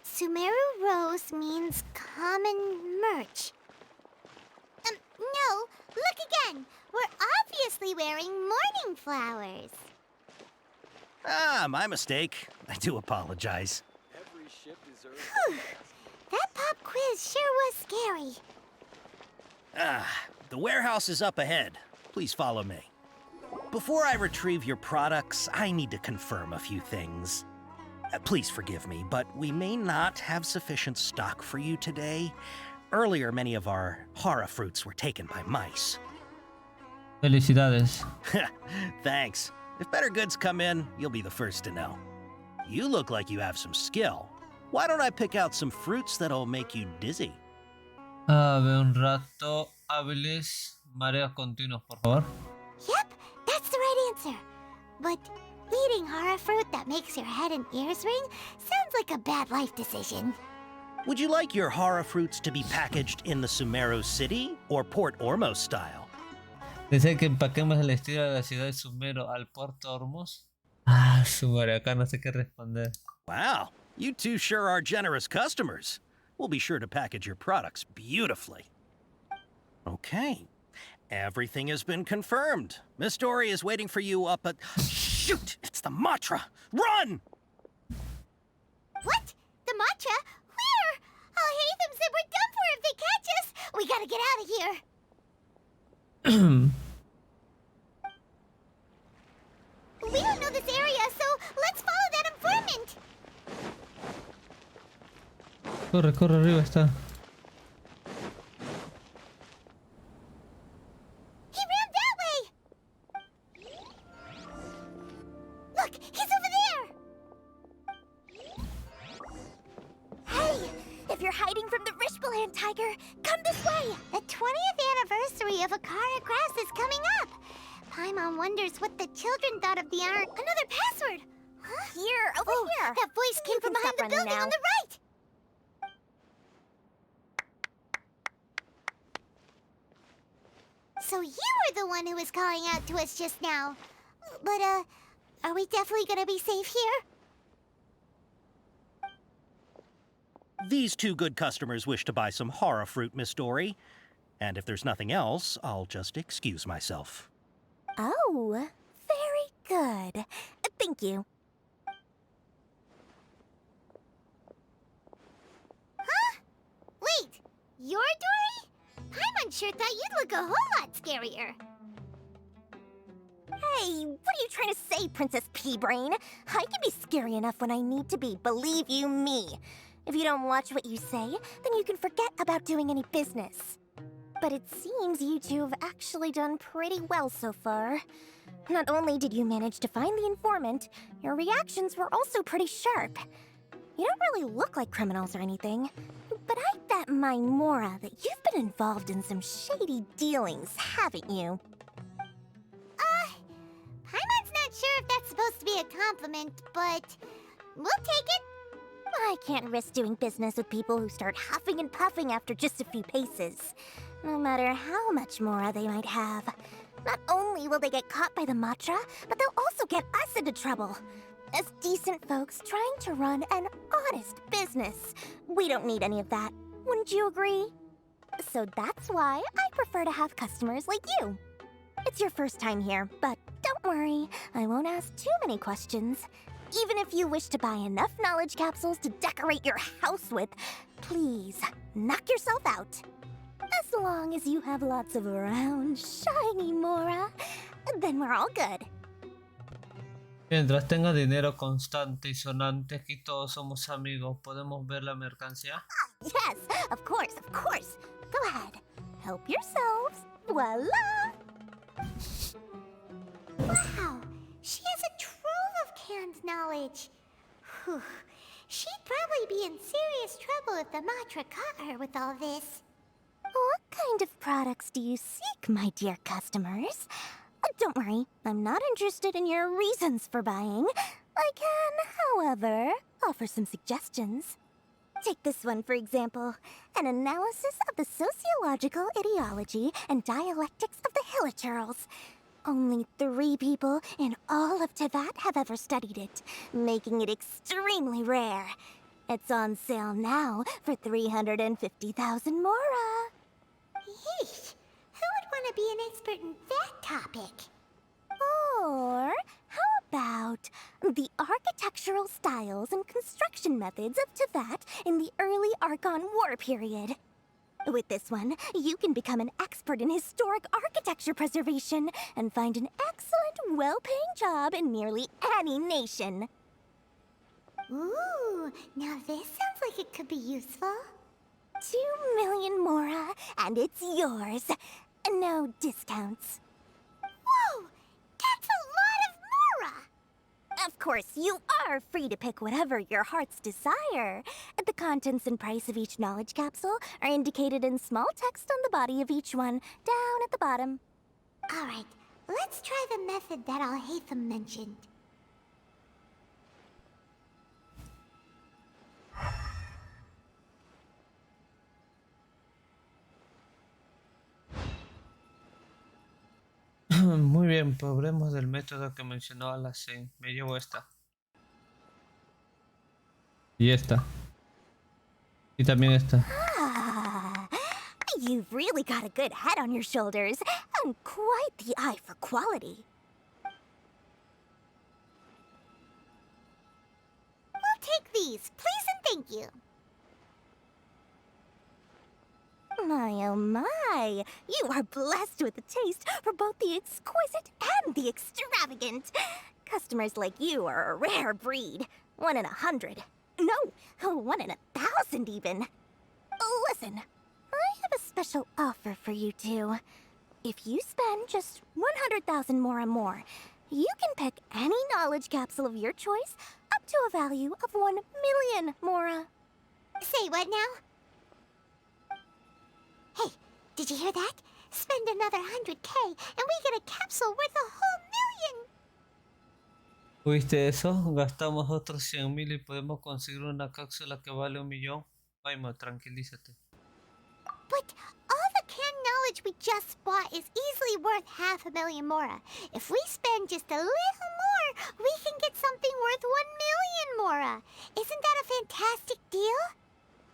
Sumeru rose means common merch. No, look again. We're obviously wearing morning flowers. Ah, my mistake. I do apologize. Whew. That pop quiz sure was scary. The warehouse is up ahead. Please follow me. Before I retrieve your products, I need to confirm a few things. Please forgive me, but we may not have sufficient stock for you today. Earlier, many of our hara fruits were taken by mice. Felicidades. Thanks. If better goods come in, you'll be the first to know. You look like you have some skill. Why don't I pick out some fruits that'll make you dizzy? Ave un rato. Hábiles. Mareos continuos, por favor. Yep, that's the right answer. But eating hara fruit that makes your head and ears ring sounds like a bad life decision. Would you like your hara fruits to be packaged in the Sumeru City or Port Ormos style? Dice que empaquemos el estilo de la ciudad de Sumero al puerto Ormos. Ah, Sumero, acá no sé qué responder. Wow, You two sure are generous customers. We'll be sure to package your products beautifully. Okay. Everything has been confirmed. Miss Dory is waiting for you up at... Shoot! It's the Matra! Run! What? The Matra? Where? Oh, Hatham said we're done for if they catch us. We gotta get out of here. We don't know this area, so let's follow that informant. Corre, corre, arriba está. He ran that way. Look, he's over there. Hey, if you're hiding from the Rishbaland tiger, come this way. The 20th anniversary of Akara Grass is coming up. Paimon wonders what the children thought of the Another password! Huh? Here, over here! That voice came from behind the building on the right! So you were the one who was calling out to us just now. But, are we definitely gonna be safe here? These two good customers wish to buy some horror fruit, Miss Dory. And if there's nothing else, I'll just excuse myself. Oh, very good. Thank you. Huh? Wait, you're Dory? Paimon sure thought you'd look a whole lot scarier. Hey, what are you trying to say, Princess Pea-Brain? I can be scary enough when I need to be, believe you me. If you don't watch what you say, then you can forget about doing any business. But it seems you two have actually done pretty well so far. Not only did you manage to find the informant, your reactions were also pretty sharp. You don't really look like criminals or anything, but I bet my Mora that you've been involved in some shady dealings, haven't you? Paimon's not sure if that's supposed to be a compliment, but we'll take it. I can't risk doing business with people who start huffing and puffing after just a few paces. No matter how much Mora they might have. Not only will they get caught by the Matra, but they'll also get us into trouble. As decent folks trying to run an honest business, we don't need any of that. Wouldn't you agree? So that's why I prefer to have customers like you. It's your first time here, but don't worry, I won't ask too many questions. Even if you wish to buy enough knowledge capsules to decorate your house with, please, knock yourself out. As long as you have lots of round, shiny Mora, then we're all good. Mientras tenga dinero constante y sonante, aquí todos somos amigos. ¿Podemos ver la mercancía? Yes, of course, of course. Go ahead. Help yourselves. Voila! Wow, she has a trove of canned knowledge. Whew. She'd probably be in serious trouble if the Matra caught her with all this. What kind of products do you seek, my dear customers? Don't worry, I'm not interested in your reasons for buying. I can, however, offer some suggestions. Take this one, for example. An analysis of the sociological ideology and dialectics of the Hilichurls. Only 3 people in all of Tevat have ever studied it, making it extremely rare. It's on sale now for 350,000 Mora. Yeesh, who would want to be an expert in that topic? Or how about the architectural styles and construction methods of Tevat in the early Archon War period? With this one, you can become an expert in historic architecture preservation and find an excellent, well-paying job in nearly any nation. Ooh, now this sounds like it could be useful. 2 million Mora, and it's yours. No discounts. Whoa! That's a lot of Mora! Of course, you are free to pick whatever your heart's desire. The contents and price of each knowledge capsule are indicated in small text on the body of each one, down at the bottom. Alright, let's try the method that Al-Haytham mentioned. Muy bien, probemos del método que mencionó Alassane. Me llevo esta. Y esta. Y también esta. Ah, you've really got a good head on your shoulders, and quite the eye for quality. We'll take these, please and thank you. My oh my, you are blessed with a taste for both the exquisite and the extravagant. Customers like you are a rare breed. 1 in 100. No, 1 in 1,000 even. Listen, I have a special offer for you two. If you spend just 100,000 mora more, you can pick any knowledge capsule of your choice up to a value of 1 million mora. Say what now? Hey, did you hear that? Spend another 100K and we get a capsule worth a whole million! ¿Oíste eso? Gastamos otros 100.000 y podemos conseguir una cápsula que vale 1.000.000. Paimon, tranquilízate. But all the canned knowledge we just bought is easily worth 500,000 mora. If we spend just a little more, we can get something worth 1 million mora. Isn't that a fantastic deal?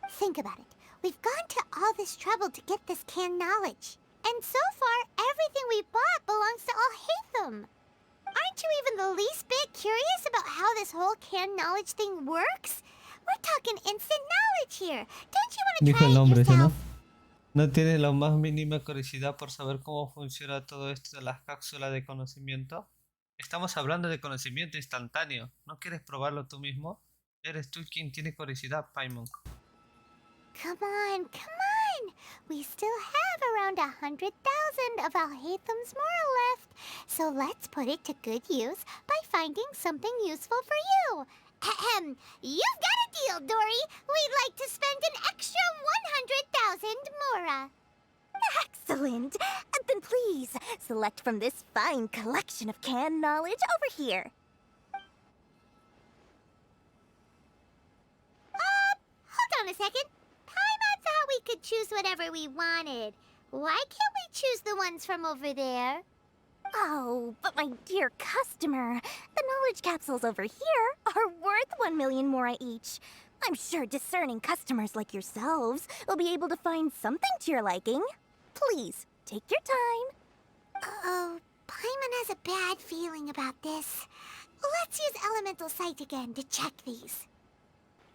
Think about it. We've gone to all this trouble to get this canned knowledge. And so far, everything we bought belongs to all Hatham. Aren't you even the least bit curious about how this whole canned knowledge thing works? We're talking instant knowledge here. Don't you want to Dijo try el it hombre, yourself? ¿no? ¿No tienes la más mínima curiosidad por saber cómo funciona todo esto de las cápsulas de conocimiento? Estamos hablando de conocimiento instantáneo. ¿No quieres probarlo tú mismo? Eres tú quien tiene curiosidad, Paimon. Come on, come on! We still have around 100,000 of Al-Haytham's moral left, so let's put it to good use by finding something useful for you. Ahem, you've got a deal, Dory! We'd like to spend an extra 100,000 mora. Excellent! Then please, select from this fine collection of canned knowledge over here. Hold on a second. Paimon thought we could choose whatever we wanted. Why can't we choose the ones from over there? Oh, but my dear customer, the knowledge capsules over here are worth 1 million mora each. I'm sure discerning customers like yourselves will be able to find something to your liking. Please, take your time. Uh-oh, Paimon has a bad feeling about this. Let's use Elemental Sight again to check these.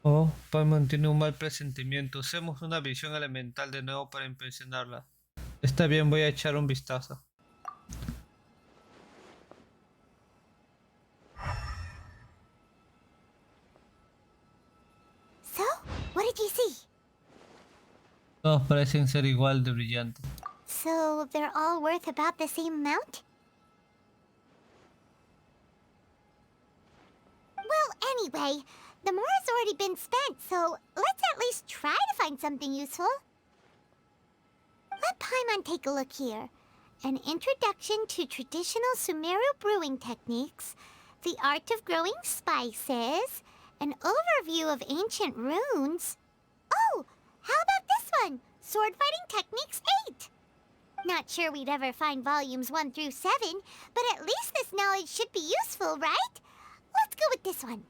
Oh, Paimon tiene un mal presentimiento. Usemos una visión elemental de nuevo para impresionarla. Está bien, voy a echar un vistazo. So, what did you see? Todos parecen ser igual de brillantes. So, they're all worth about the same amount? Well, anyway, the mora's already been spent, so let's at least try to find something useful. Let Paimon take a look here. An introduction to traditional Sumeru brewing techniques, the art of growing spices, an overview of ancient runes. Oh, how about this one? Sword Fighting Techniques 8. Not sure we'd ever find volumes 1 through 7, but at least this knowledge should be useful, right? Let's go with this one.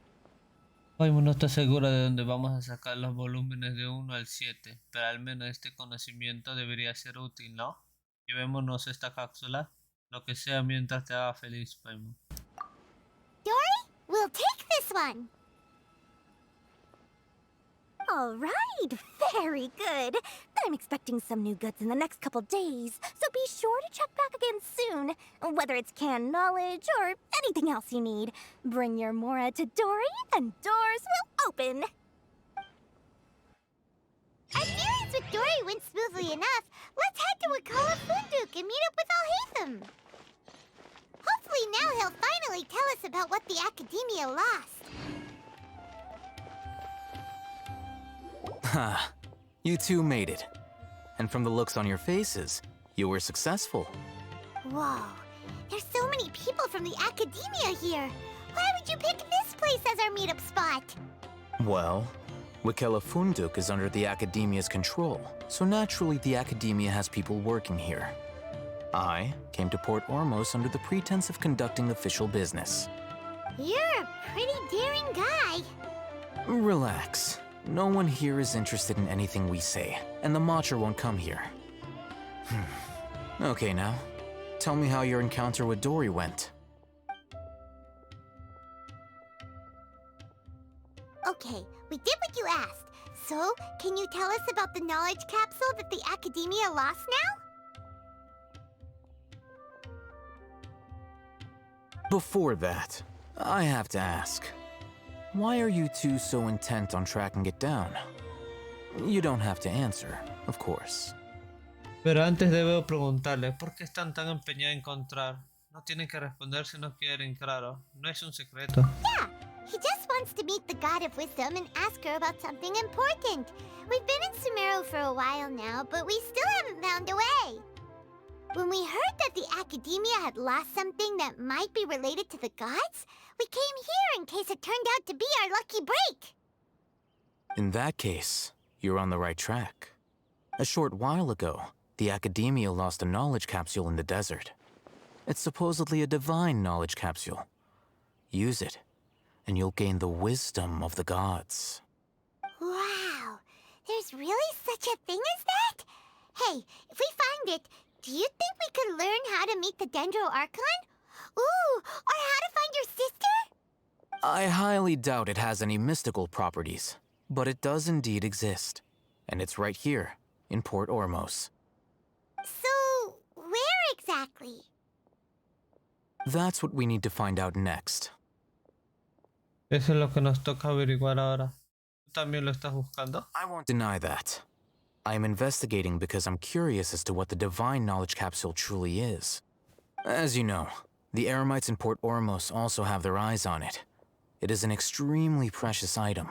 Paimon no está segura de dónde vamos a sacar los volúmenes de 1 al 7, pero al menos este conocimiento debería ser útil, ¿no? Llevémonos esta cápsula, lo que sea mientras te haga feliz, Paimon. Dory, we'll take this one. All right, very good. I'm expecting some new goods in the next couple days, so be sure to check back again soon. Whether it's canned knowledge or anything else you need, bring your mora to Dory and doors will open. Our dealings with Dory went smoothly enough. Let's head to Wakala Funduk and meet up with Al-Haytham. Hopefully now he'll finally tell us about what the Academia lost. Ha! You two made it. And from the looks on your faces, you were successful. Whoa, there's so many people from the Academia here. Why would you pick this place as our meetup spot? Well, Wakela Funduk is under the Academia's control, so naturally the Academia has people working here. I came to Port Ormos under the pretense of conducting official business. You're a pretty daring guy. Relax. No one here is interested in anything we say, and the Matcha won't come here. Okay now, tell me how your encounter with Dory went. Okay, we did what you asked. So, can you tell us about the knowledge capsule that the Academia lost now? Before that, I have to ask, why are you two so intent on tracking it down? You don't have to answer, of course. Pero antes debo preguntarle, ¿por qué están tan empeñados en encontrar? No tienen que responder si no quieren, claro. No es un secreto. Yeah, he just wants to meet the God of Wisdom and ask her about something important. We've been in Sumeru for a while now, but we still haven't found a way. When we heard that the Academia had lost something that might be related to the gods, we came here in case it turned out to be our lucky break. In that case, you're on the right track. A short while ago, the Academia lost a knowledge capsule in the desert. It's supposedly a divine knowledge capsule. Use it, and you'll gain the wisdom of the gods. Wow, there's really such a thing as that? Hey, if we find it, do you think we could learn how to meet the Dendro Archon? Ooh, or how to find your sister? I highly doubt it has any mystical properties, but it does indeed exist. And it's right here, in Port Ormos. So, where exactly? That's what we need to find out next. Eso es lo que nos toca averiguar ahora. ¿Tú también lo estás buscando? I won't deny that. I am investigating because I'm curious as to what the divine knowledge capsule truly is. As you know, the Eremites in Port Ormos also have their eyes on it. It is an extremely precious item.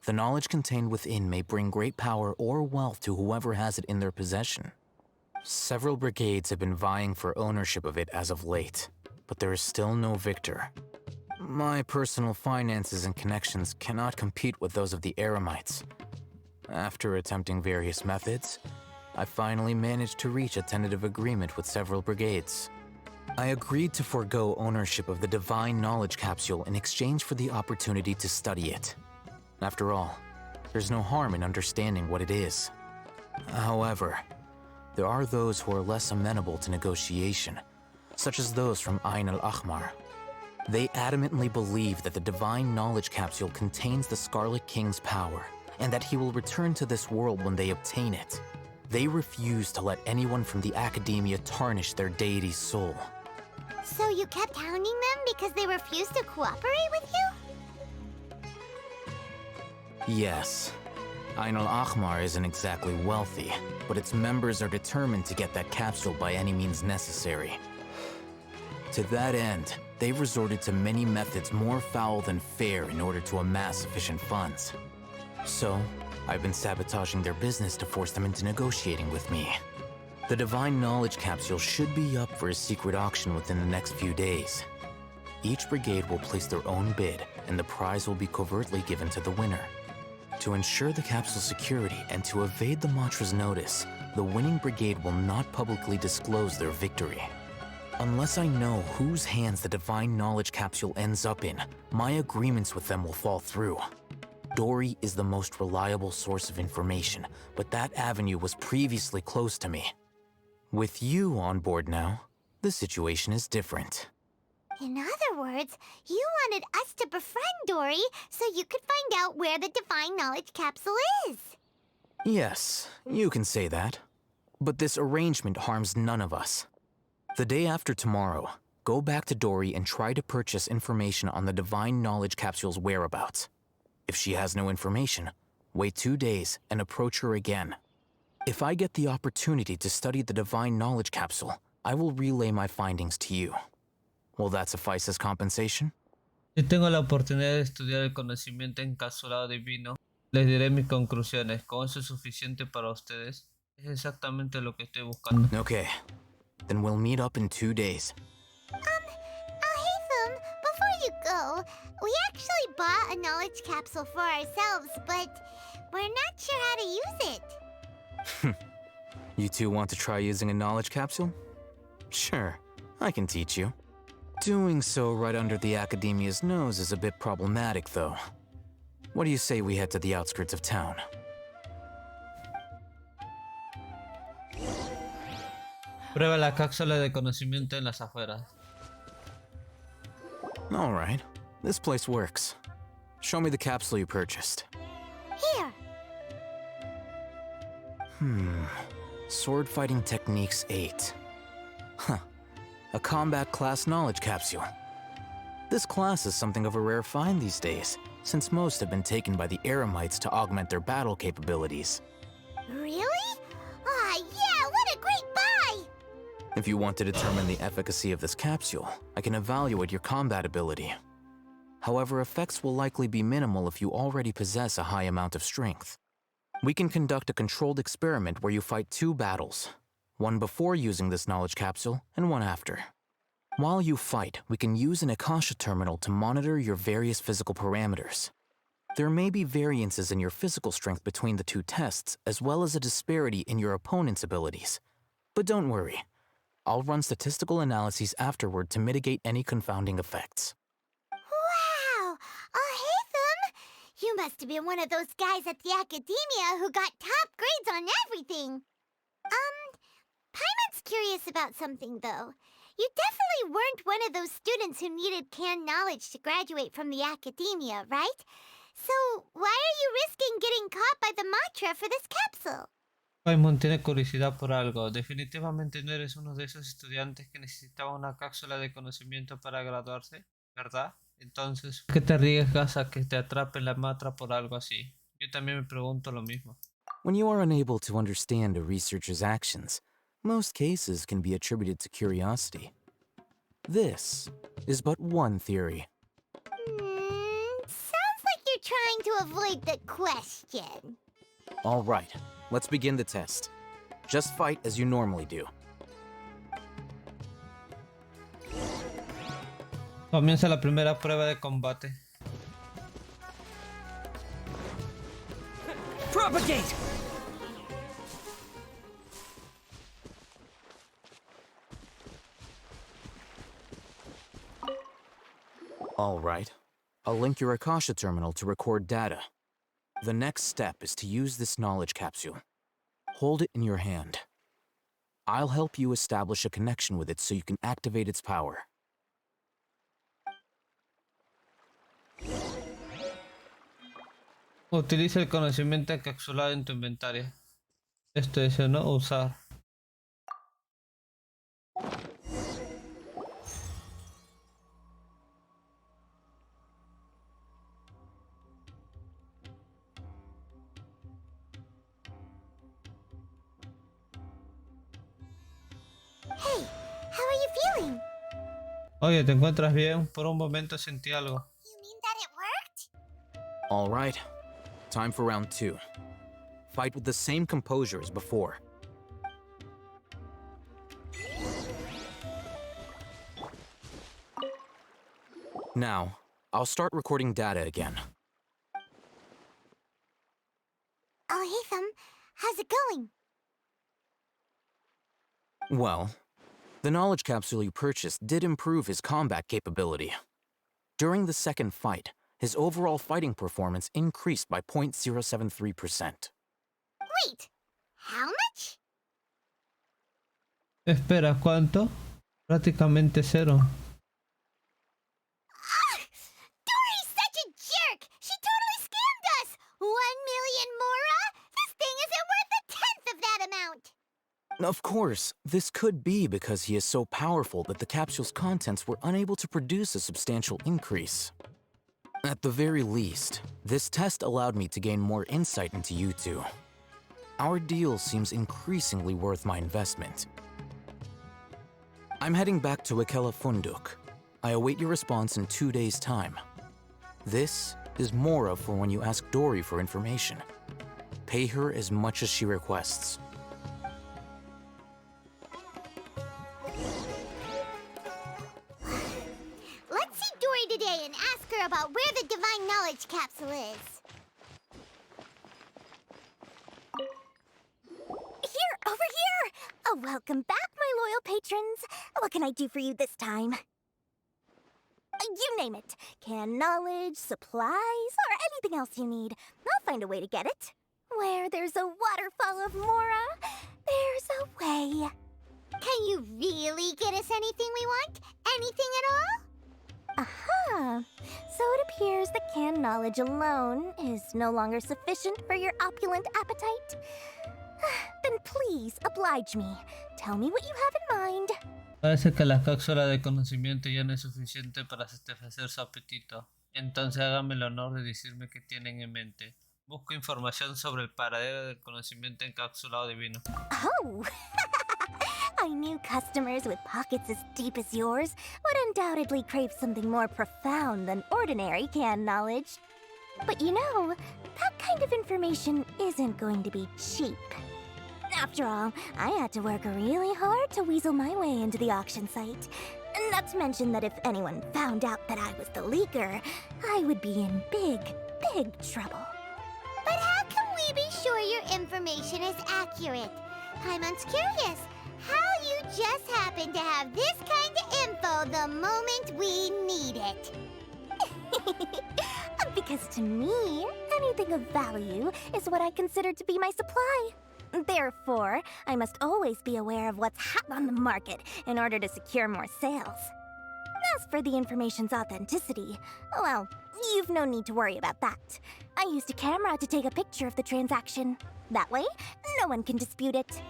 The knowledge contained within may bring great power or wealth to whoever has it in their possession. Several brigades have been vying for ownership of it as of late, but there is still no victor. My personal finances and connections cannot compete with those of the Eremites. After attempting various methods, I finally managed to reach a tentative agreement with several brigades. I agreed to forego ownership of the divine knowledge capsule in exchange for the opportunity to study it. After all, there's no harm in understanding what it is. However, there are those who are less amenable to negotiation, such as those from Ain al-Ahmar. They adamantly believe that the divine knowledge capsule contains the Scarlet King's power, and that he will return to this world when they obtain it. They refuse to let anyone from the Academia tarnish their deity's soul. So you kept hounding them because they refused to cooperate with you? Yes. Ain al-Ahmar isn't exactly wealthy, but its members are determined to get that capsule by any means necessary. To that end, they've resorted to many methods more foul than fair in order to amass sufficient funds. So, I've been sabotaging their business to force them into negotiating with me. The Divine Knowledge Capsule should be up for a secret auction within the next few days. Each brigade will place their own bid, and the prize will be covertly given to the winner. To ensure the capsule's security and to evade the Matra's notice, the winning brigade will not publicly disclose their victory. Unless I know whose hands the Divine Knowledge Capsule ends up in, my agreements with them will fall through. Dory is the most reliable source of information, but that avenue was previously closed to me. With you on board now, the situation is different. In other words, you wanted us to befriend Dory so you could find out where the Divine Knowledge Capsule is. Yes, you can say that. But this arrangement harms none of us. The day after tomorrow, go back to Dory and try to purchase information on the Divine Knowledge Capsule's whereabouts. If she has no information, wait 2 days and approach her again. If I get the opportunity to study the Divine Knowledge Capsule, I will relay my findings to you. Will that suffice as compensation? Si tengo la oportunidad de estudiar el conocimiento encapsulado divino, les diré mis conclusiones. ¿Con eso es suficiente para ustedes? Es exactamente lo que estoy buscando. Okay, then we'll meet up in 2 days. Haytham, before you go, we actually bought a knowledge capsule for ourselves, but we're not sure how to use it. You two want to try using a knowledge capsule? Sure, I can teach you. Doing so right under the Academia's nose is a bit problematic, though. What do you say we head to the outskirts of town? Prueba la cápsula de conocimiento en las afueras. All right. This place works. Show me the capsule you purchased. Here. Sword Fighting Techniques 8. Huh. A combat class knowledge capsule. This class is something of a rare find these days, since most have been taken by the Eremites to augment their battle capabilities. Really? Aw, yeah, what a great buy! If you want to determine the efficacy of this capsule, I can evaluate your combat ability. However, effects will likely be minimal if you already possess a high amount of strength. We can conduct a controlled experiment where you fight 2 battles, one before using this knowledge capsule and one after. While you fight, we can use an Akasha terminal to monitor your various physical parameters. There may be variances in your physical strength between the 2 tests, as well as a disparity in your opponent's abilities. But don't worry, I'll run statistical analyses afterward to mitigate any confounding effects. Wow! Haytham! You must have been one of those guys at the Academia who got top grades on everything. Paimon's curious about something, though. You definitely weren't one of those students who needed canned knowledge to graduate from the Academia, right? So, why are you risking getting caught by the mantra for this capsule? Paimon tiene curiosidad por algo. Definitivamente no eres uno de esos estudiantes que necesitaba una cápsula de conocimiento para graduarse, ¿verdad? Entonces, ¿por qué te arriesgas a que te atrape la matra por algo así? Yo también me pregunto lo mismo. When you are unable to understand a researcher's actions, most cases can be attributed to curiosity. This is but one theory. Sounds like you're trying to avoid the question. All right, let's begin the test. Just fight as you normally do. Comienza la primera prueba de combate. Propagate! All right. I'll link your Akasha terminal to record data. The next step is to use this knowledge capsule. Hold it in your hand. I'll help you establish a connection with it so you can activate its power. Utiliza el conocimiento encapsulado en tu inventario. Esto es, ¿no? Usar. Hey, how are you feeling? Oye, ¿te encuentras bien? Por un momento sentí algo. You mean that it worked? All right. Time for round 2. Fight with the same composure as before. Now, I'll start recording data again. Haytham, how's it going? Well, the knowledge capsule you purchased did improve his combat capability. During the second fight, his overall fighting performance increased by 0.073%. Wait, how much? Espera, ¿cuánto? Prácticamente cero. Dory's such a jerk! She totally scammed us! 1 million mora? This thing isn't worth a tenth of that amount! Of course, this could be because he is so powerful that the capsule's contents were unable to produce a substantial increase. At the very least, this test allowed me to gain more insight into you two. Our deal seems increasingly worth my investment. I'm heading back to Ikela Funduk. I await your response in 2 days' time. This is Mora for when you ask Dory for information. Pay her as much as she requests. Let's see Dory today and ask her about where the Divine Knowledge Capsule is. Here, over here! Oh, welcome back, my loyal patrons. What can I do for you this time? You name it. Canned knowledge, supplies, or anything else you need. I'll find a way to get it. Where there's a waterfall of Mora, there's a way. Can you really get us anything we want? Anything at all? Aha! So it appears that canned knowledge alone is no longer sufficient for your opulent appetite. Then please, oblige me. Tell me what you have in mind. Parece que la cápsula de conocimiento ya no es suficiente para satisfacer su apetito. Entonces hágame el honor de decirme qué tienen en mente. Busco información sobre el paradero del conocimiento encapsulado divino. Oh! I knew customers with pockets as deep as yours would undoubtedly crave something more profound than ordinary canned knowledge. But you know, that kind of information isn't going to be cheap. After all, I had to work really hard to weasel my way into the auction site. Not to mention that if anyone found out that I was the leaker, I would be in big, big trouble. But how can we be sure your information is accurate? Paimon's curious how you just happen to have this kind of info the moment we need it. Because to me, anything of value is what I consider to be my supply. Therefore, I must always be aware of what's hot on the market in order to secure more sales. As for the information's authenticity, well, you've no need to worry about that. I used a camera to take a picture of the transaction. That way, no one can dispute it.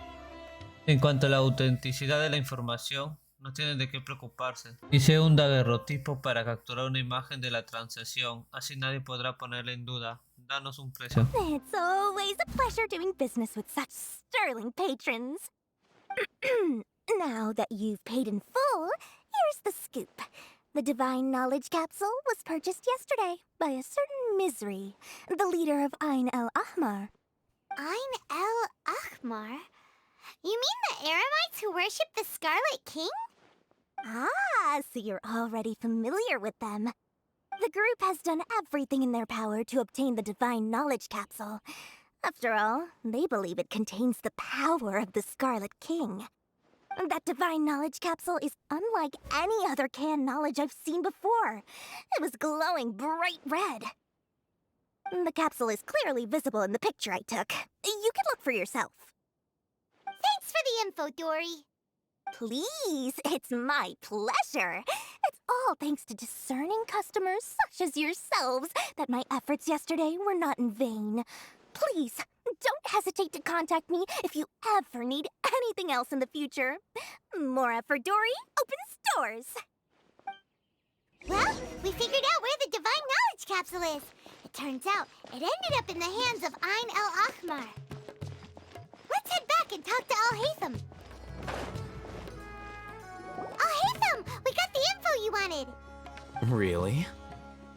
En cuanto a la autenticidad de la información, no tienen de qué preocuparse. Hice un daguerrotipo para capturar una imagen de la transacción, así nadie podrá ponerla en duda. Danos un precio. It's always a pleasure doing business with such sterling patrons. Now that you've paid in full, here's the scoop. The Divine Knowledge Capsule was purchased yesterday by a certain Misery, the leader of Ain el Ahmar. Ain el Ahmar? You mean the Eremites who worship the Scarlet King? Ah, so you're already familiar with them. The group has done everything in their power to obtain the Divine Knowledge Capsule. After all, they believe it contains the power of the Scarlet King. That Divine Knowledge Capsule is unlike any other canned knowledge I've seen before. It was glowing bright red. The capsule is clearly visible in the picture I took. You can look for yourself. Thanks for the info, Dory. Please, it's my pleasure. It's all thanks to discerning customers such as yourselves that my efforts yesterday were not in vain. Please, don't hesitate to contact me if you ever need anything else in the future. Mora for Dory opens doors. Well, we figured out where the Divine Knowledge Capsule is. It turns out it ended up in the hands of Ain el Ahmar. Let's head back and talk to Al-Haytham. Al-Haytham, we got the info you wanted. Really?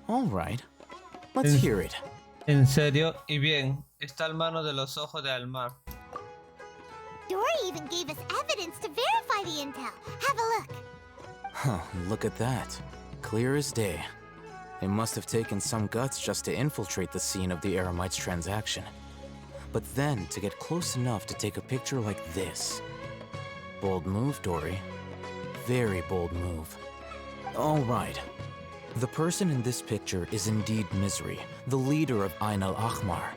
All right. Let's hear it. En serio, y bien, está al mano de los ojos de Almar. Dory even gave us evidence to verify the intel. Have a look. Huh, look at that. Clear as day. They must have taken some guts just to infiltrate the scene of the Eremites' transaction. But then to get close enough to take a picture like this. Bold move, Dory. Very bold move. All right. The person in this picture is indeed Misery, the leader of Ain el Ahmar.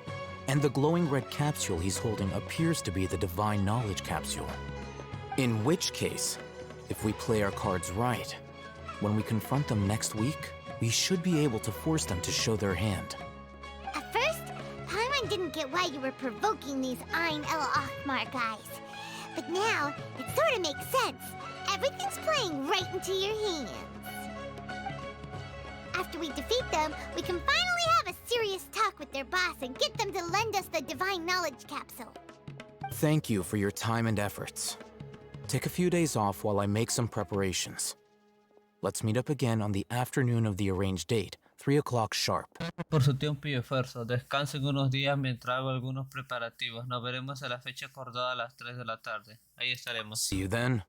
And the glowing red capsule he's holding appears to be the Divine Knowledge Capsule. In which case, if we play our cards right, when we confront them next week, we should be able to force them to show their hand. At first, Paimon didn't get why you were provoking these Ain el Ahmar guys. But now, it sort of makes sense. Everything's playing right into your hands. After we defeat them, we can finally have a serious talk with their boss and get them to lend us the Divine Knowledge Capsule. Thank you for your time and efforts. Take a few days off while I make some preparations. Let's meet up again on the afternoon of the arranged date, 3 o'clock sharp. Por su tiempo y esfuerzo, descansen unos días mientras hago algunos preparativos. Nos veremos a la fecha acordada a las 3 de la tarde. Ahí estaremos. See you then.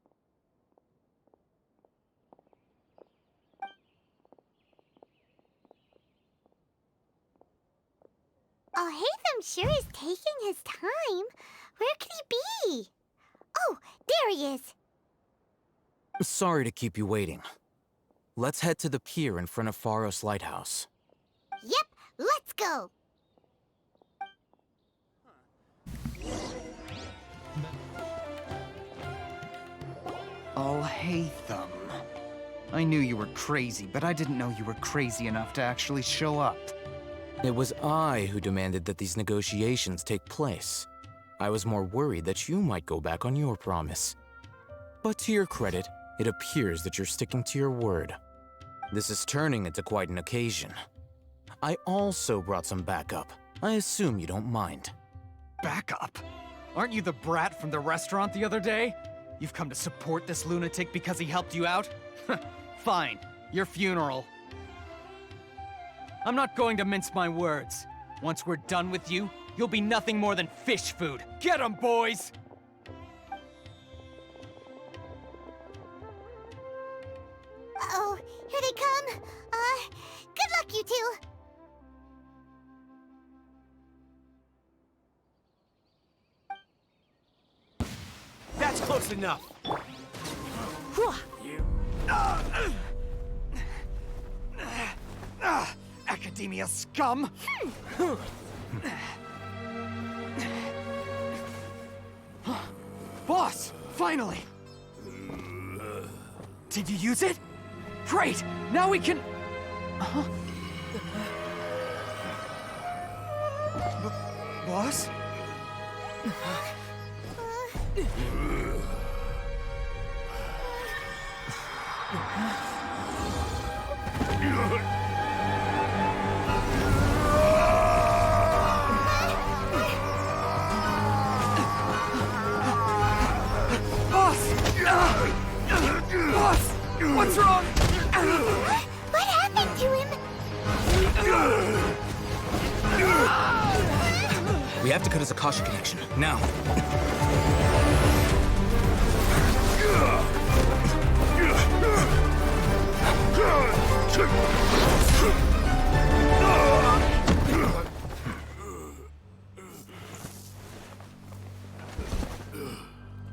Al-Haytham sure is taking his time. Where could he be? Oh, there he is. Sorry to keep you waiting. Let's head to the pier in front of Pharos Lighthouse. Yep, let's go! Oh, Hatham. I knew you were crazy, but I didn't know you were crazy enough to actually show up. It was I who demanded that these negotiations take place. I was more worried that you might go back on your promise. But to your credit, it appears that you're sticking to your word. This is turning into quite an occasion. I also brought some backup. I assume you don't mind. Backup? Aren't you the brat from the restaurant the other day? You've come to support this lunatic because he helped you out? Fine, your funeral. I'm not going to mince my words. Once we're done with you, you'll be nothing more than fish food. Get 'em, boys! Uh-oh, here they come. Good luck, you two. That's close enough. Academia scum! Boss! Finally! Did you use it? Great! Now we can... Boss? Boss! What's wrong? What happened to him? We have to cut his Akasha connection, now.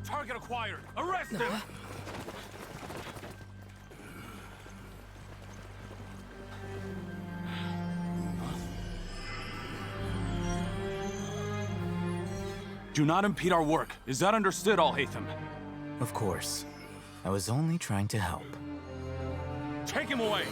Target acquired. Arrest him. Do not impede our work. Is that understood, Al-Haytham? Of course. I was only trying to help. Take him away!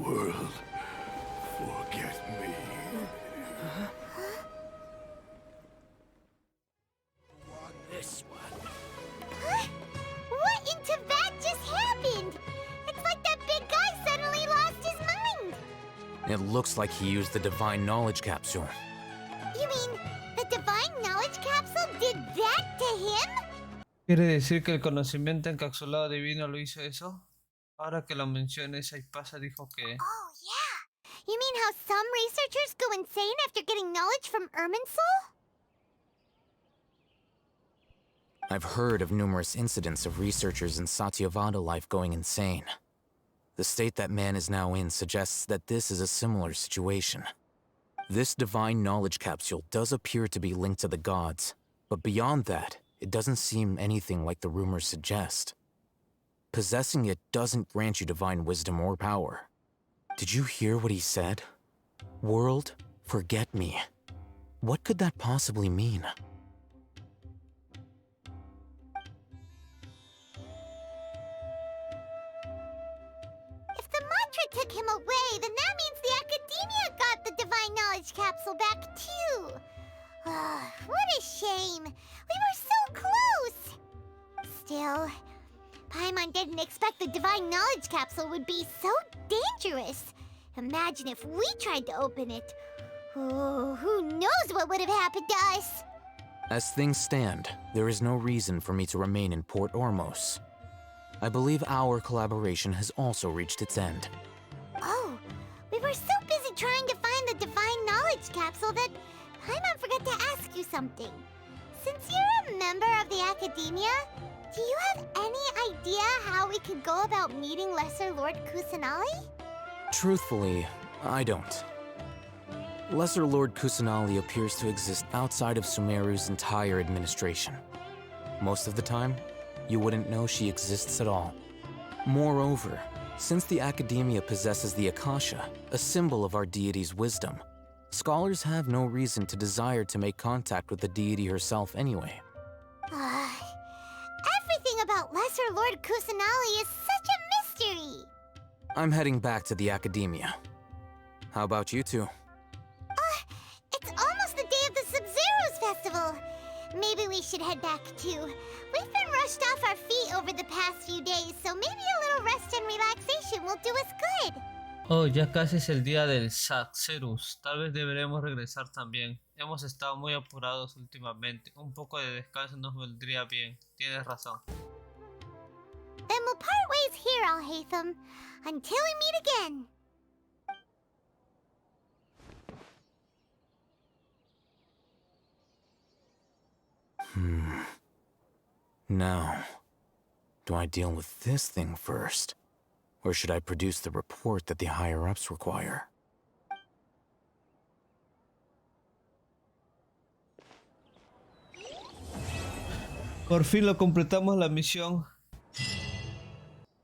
World, forget me. This one. Huh? What in Teyvat just happened? It's like that big guy suddenly lost his mind. It looks like he used the Divine Knowledge Capsule. You mean the Divine Knowledge Capsule did that to him? ¿Quiere decir que el conocimiento encapsulado divino lo hizo eso? Ahora que lo menciones, Aipasa dijo que... Oh, yeah. You mean how some researchers go insane after getting knowledge from Irminsul? I've heard of numerous incidents of researchers in Satyavada life going insane. The state that man is now in suggests that this is a similar situation. This divine knowledge capsule does appear to be linked to the gods, but beyond that, it doesn't seem anything like the rumors suggest. Possessing it doesn't grant you divine wisdom or power. Did you hear what he said? World, forget me. What could that possibly mean? If the mantra took him away, then that means the Academia got the Divine Knowledge Capsule back, too. What a shame. We were so close. Still, Paimon didn't expect the Divine Knowledge Capsule would be so dangerous. Imagine if we tried to open it. Oh, who knows what would have happened to us? As things stand, there is no reason for me to remain in Port Ormos. I believe our collaboration has also reached its end. Oh, we were so busy trying to find the Divine Knowledge Capsule that Paimon forgot to ask you something. Since you're a member of the Academia, Do you have any idea how we could go about meeting Lesser Lord Kusanali? Truthfully, I don't. Lesser Lord Kusanali appears to exist outside of Sumeru's entire administration. Most of the time, you wouldn't know she exists at all. Moreover, since the Academia possesses the Akasha, a symbol of our deity's wisdom, scholars have no reason to desire to make contact with the deity herself anyway. Everything about Lesser Lord Kusanali is such a mystery! I'm heading back to the Academia. How about you two? It's almost the day of the Sub-Zero's festival. Maybe we should head back too. We've been rushed off our feet over the past few days, so maybe a little rest and relaxation will do us good. Oh, ya casi es el día del Saxerus. Tal vez deberemos regresar también. Hemos estado muy apurados últimamente. Un poco de descanso nos vendría bien. Tienes razón. Then we'll part ways here, Alhaitham. Until we meet again. Now, do I deal with this thing first? Or should I produce the report that the higher-ups require? Por fin lo completamos la misión.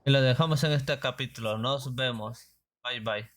Y la dejamos en este capítulo. Nos vemos. Bye bye.